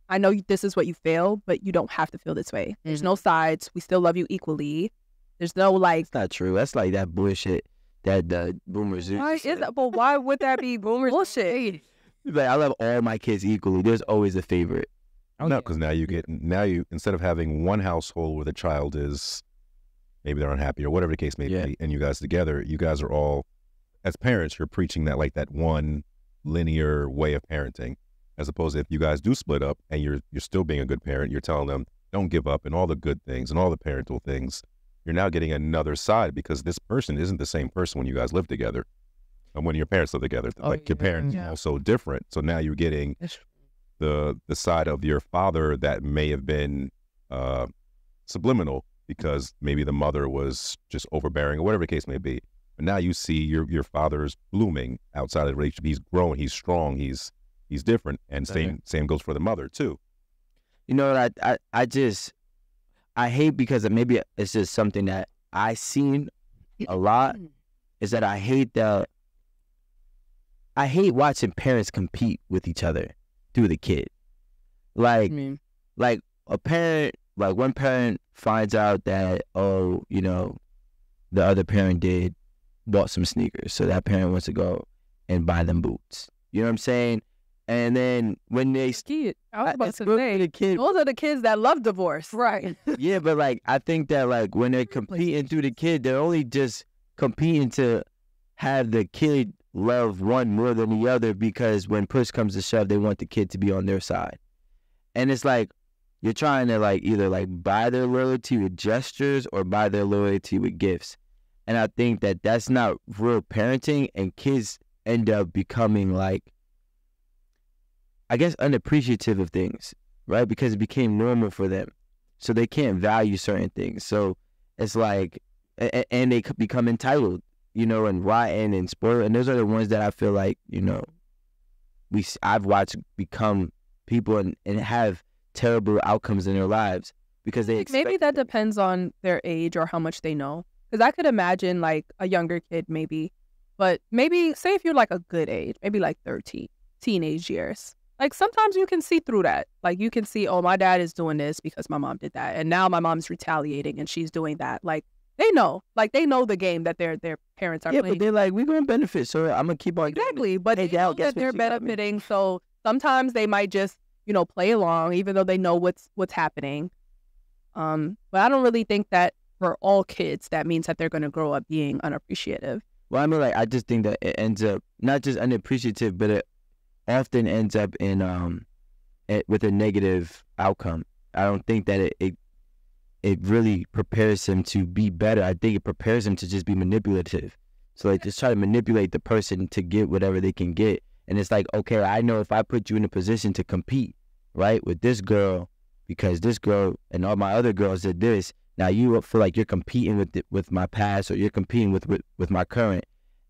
Speaker 1: I know this is what you feel, but you don't have to feel this way. There's no sides. We still love you equally. There's no like.
Speaker 2: it's not true. That's like that bullshit that the boomers.
Speaker 1: Why is that? But why would that be boomers bullshit?
Speaker 2: Like, I love all my kids equally. There's always a favorite.
Speaker 5: No, because now you instead of having one household where the child is maybe they're unhappy or whatever the case may be, and you guys together, you guys are all, as parents, you're preaching that like that one linear way of parenting, as opposed to if you guys do split up and you're still being a good parent, you're telling them don't give up and all the good things and all the parental things. You're now getting another side, because this person isn't the same person when you guys live together and when your parents live together. Your parents are also different. So now you're getting the side of your father that may have been subliminal, because maybe the mother was just overbearing or whatever the case may be. But now you see your father's blooming outside of the relationship. He's grown, he's strong, he's different. And same goes for the mother too.
Speaker 2: You know what I hate, because maybe it's just something that I seen a lot, is that I hate watching parents compete with each other through the kid. Like a parent, like one parent finds out that, oh, you know, the other parent bought some sneakers, so that parent wants to go and buy them boots. You know what I'm saying? And then when they
Speaker 1: Kid, I was about to say,
Speaker 2: the kid,
Speaker 1: those are the kids that love divorce, right?
Speaker 2: yeah, but like I think that like when they're competing through the kid, they're only just competing to have the kid love one more than the other, because when push comes to shove, they want the kid to be on their side. And it's like you're trying to like either like buy their loyalty with gestures or buy their loyalty with gifts. And I think that that's not real parenting, and kids end up becoming like, I guess, unappreciative of things, right? Because it became normal for them. So they can't value certain things. So it's like, and they become entitled, you know, and rotten and spoiled. And those are the ones that I feel like, you know, I've watched become people and have terrible outcomes in their lives because they expect.
Speaker 1: Maybe that depends on their age or how much they know. Because I could imagine like a younger kid maybe, but maybe say if you're like a good age, maybe like 13, teenage years. Like sometimes you can see through that. Like you can see, oh, my dad is doing this because my mom did that. And now my mom's retaliating and she's doing that. Like they know the game that their parents are playing.
Speaker 2: Yeah, but they're like, we're going to benefit. So I'm going to keep on.
Speaker 1: Exactly. But they know that they're benefiting. So sometimes they might just, you know, play along even though they know what's happening. But I don't really think that for all kids, that means that they're going to grow up being unappreciative.
Speaker 2: Well, I mean, like, I just think that it ends up not just unappreciative, but often ends up in with a negative outcome. I don't think that it really prepares him to be better. I think it prepares him to just be manipulative. So like just try to manipulate the person to get whatever they can get. And it's like, okay, I know if I put you in a position to compete, right, with this girl, because this girl and all my other girls did this, now you feel like you're competing with my past, or you're competing with my current.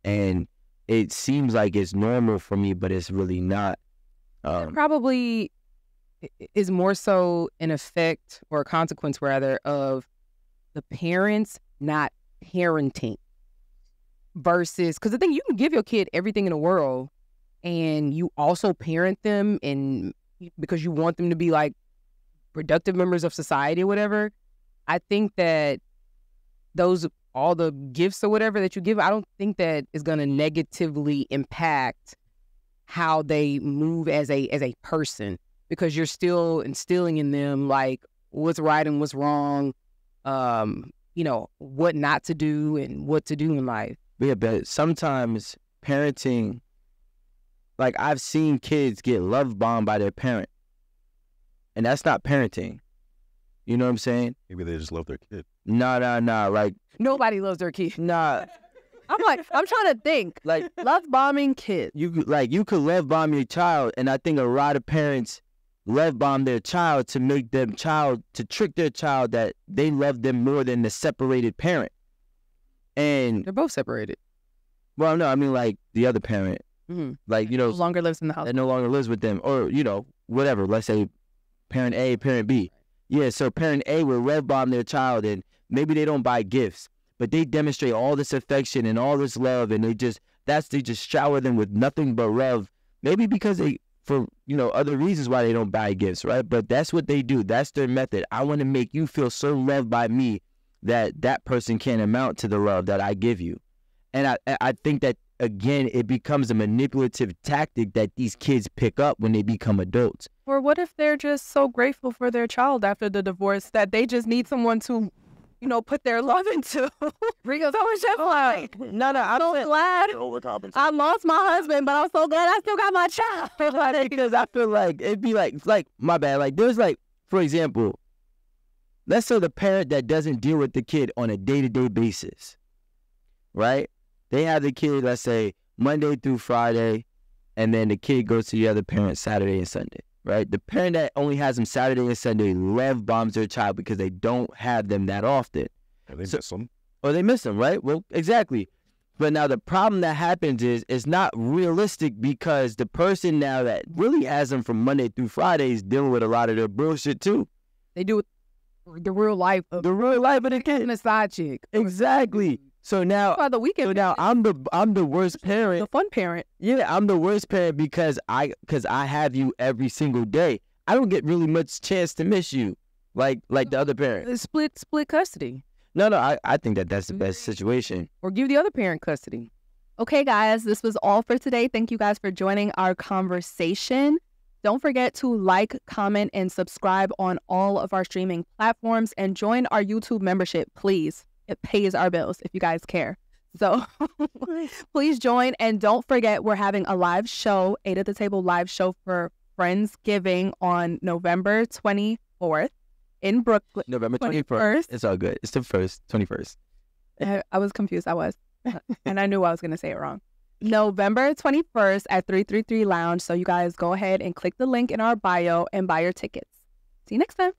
Speaker 2: And it seems like it's normal for me, but it's really not.
Speaker 3: It probably is more so an effect, or a consequence rather, of the parents not parenting versus, because the thing, you can give your kid everything in the world and you also parent them, and because you want them to be like productive members of society or whatever. I think that all the gifts or whatever that you give, I don't think that is going to negatively impact how they move as a person, because you're still instilling in them like what's right and what's wrong, what not to do and what to do in life.
Speaker 2: Yeah, but sometimes parenting, like I've seen kids get love bombed by their parent, and that's not parenting. You know what I'm saying?
Speaker 5: Maybe they just love their kid.
Speaker 2: Nah. Like
Speaker 3: nobody loves their kid.
Speaker 2: Nah.
Speaker 1: I'm trying to think.
Speaker 2: Like
Speaker 1: Love bombing kids.
Speaker 2: you could love bomb your child, and I think a lot of parents love bomb their child to make them to trick their child that they love them more than the separated parent. And
Speaker 3: They're both separated.
Speaker 2: well, no, I mean like the other parent, like
Speaker 1: No longer lives in the house.
Speaker 2: that no longer lives with them, or whatever. Let's say parent A, parent B. Yeah, so parent A will love bomb their child, and maybe they don't buy gifts, but they demonstrate all this affection and all this love, and they just shower them with nothing but love. Maybe because for other reasons why they don't buy gifts, right? But that's what they do. That's their method. I want to make you feel so loved by me that person can't amount to the love that I give you. And I think that, again, it becomes a manipulative tactic that these kids pick up when they become adults.
Speaker 1: Or what if they're just so grateful for their child after the divorce that they just need someone to, put their love into?
Speaker 3: Rico's
Speaker 1: always just like,
Speaker 2: No,
Speaker 1: I'm so glad I lost my husband, but I'm so glad I still got my child.
Speaker 2: Because I feel like it'd be like my bad. Like there's like, for example, let's say the parent that doesn't deal with the kid on a day-to-day basis, right? They have the kid, let's say, Monday through Friday, and then the kid goes to the other parent Saturday and Sunday, right? The parent that only has them Saturday and Sunday love bombs their child because they don't have them that often.
Speaker 5: Or they miss them.
Speaker 2: Or they miss them, right? Well, exactly. But now the problem that happens is it's not realistic, because the person now that really has them from Monday through Friday is dealing with a lot of their bullshit too.
Speaker 3: They do the real life of
Speaker 2: The real life of the kid.
Speaker 3: a side chick.
Speaker 2: Exactly. So now,
Speaker 1: By the weekend,
Speaker 2: I'm the worst parent.
Speaker 1: the fun parent.
Speaker 2: Yeah, I'm the worst parent because I have you every single day. I don't get really much chance to miss you, like the other parent.
Speaker 3: Split custody,
Speaker 2: No, I think that's the best situation.
Speaker 3: or give the other parent custody.
Speaker 1: Okay, guys, this was all for today. Thank you guys for joining our conversation. Don't forget to like, comment, and subscribe on all of our streaming platforms, and join our YouTube membership, please. It pays our bills if you guys care. So please join. And don't forget, we're having a live show, 8 at the Table live show for Friendsgiving on November 24th in Brooklyn.
Speaker 2: November
Speaker 1: 21st.
Speaker 2: 21st. It's all good. It's the 21st.
Speaker 1: I was confused. I was. And I knew I was going to say it wrong. November 21st at 333 Lounge. So you guys go ahead and click the link in our bio and buy your tickets. See you next time.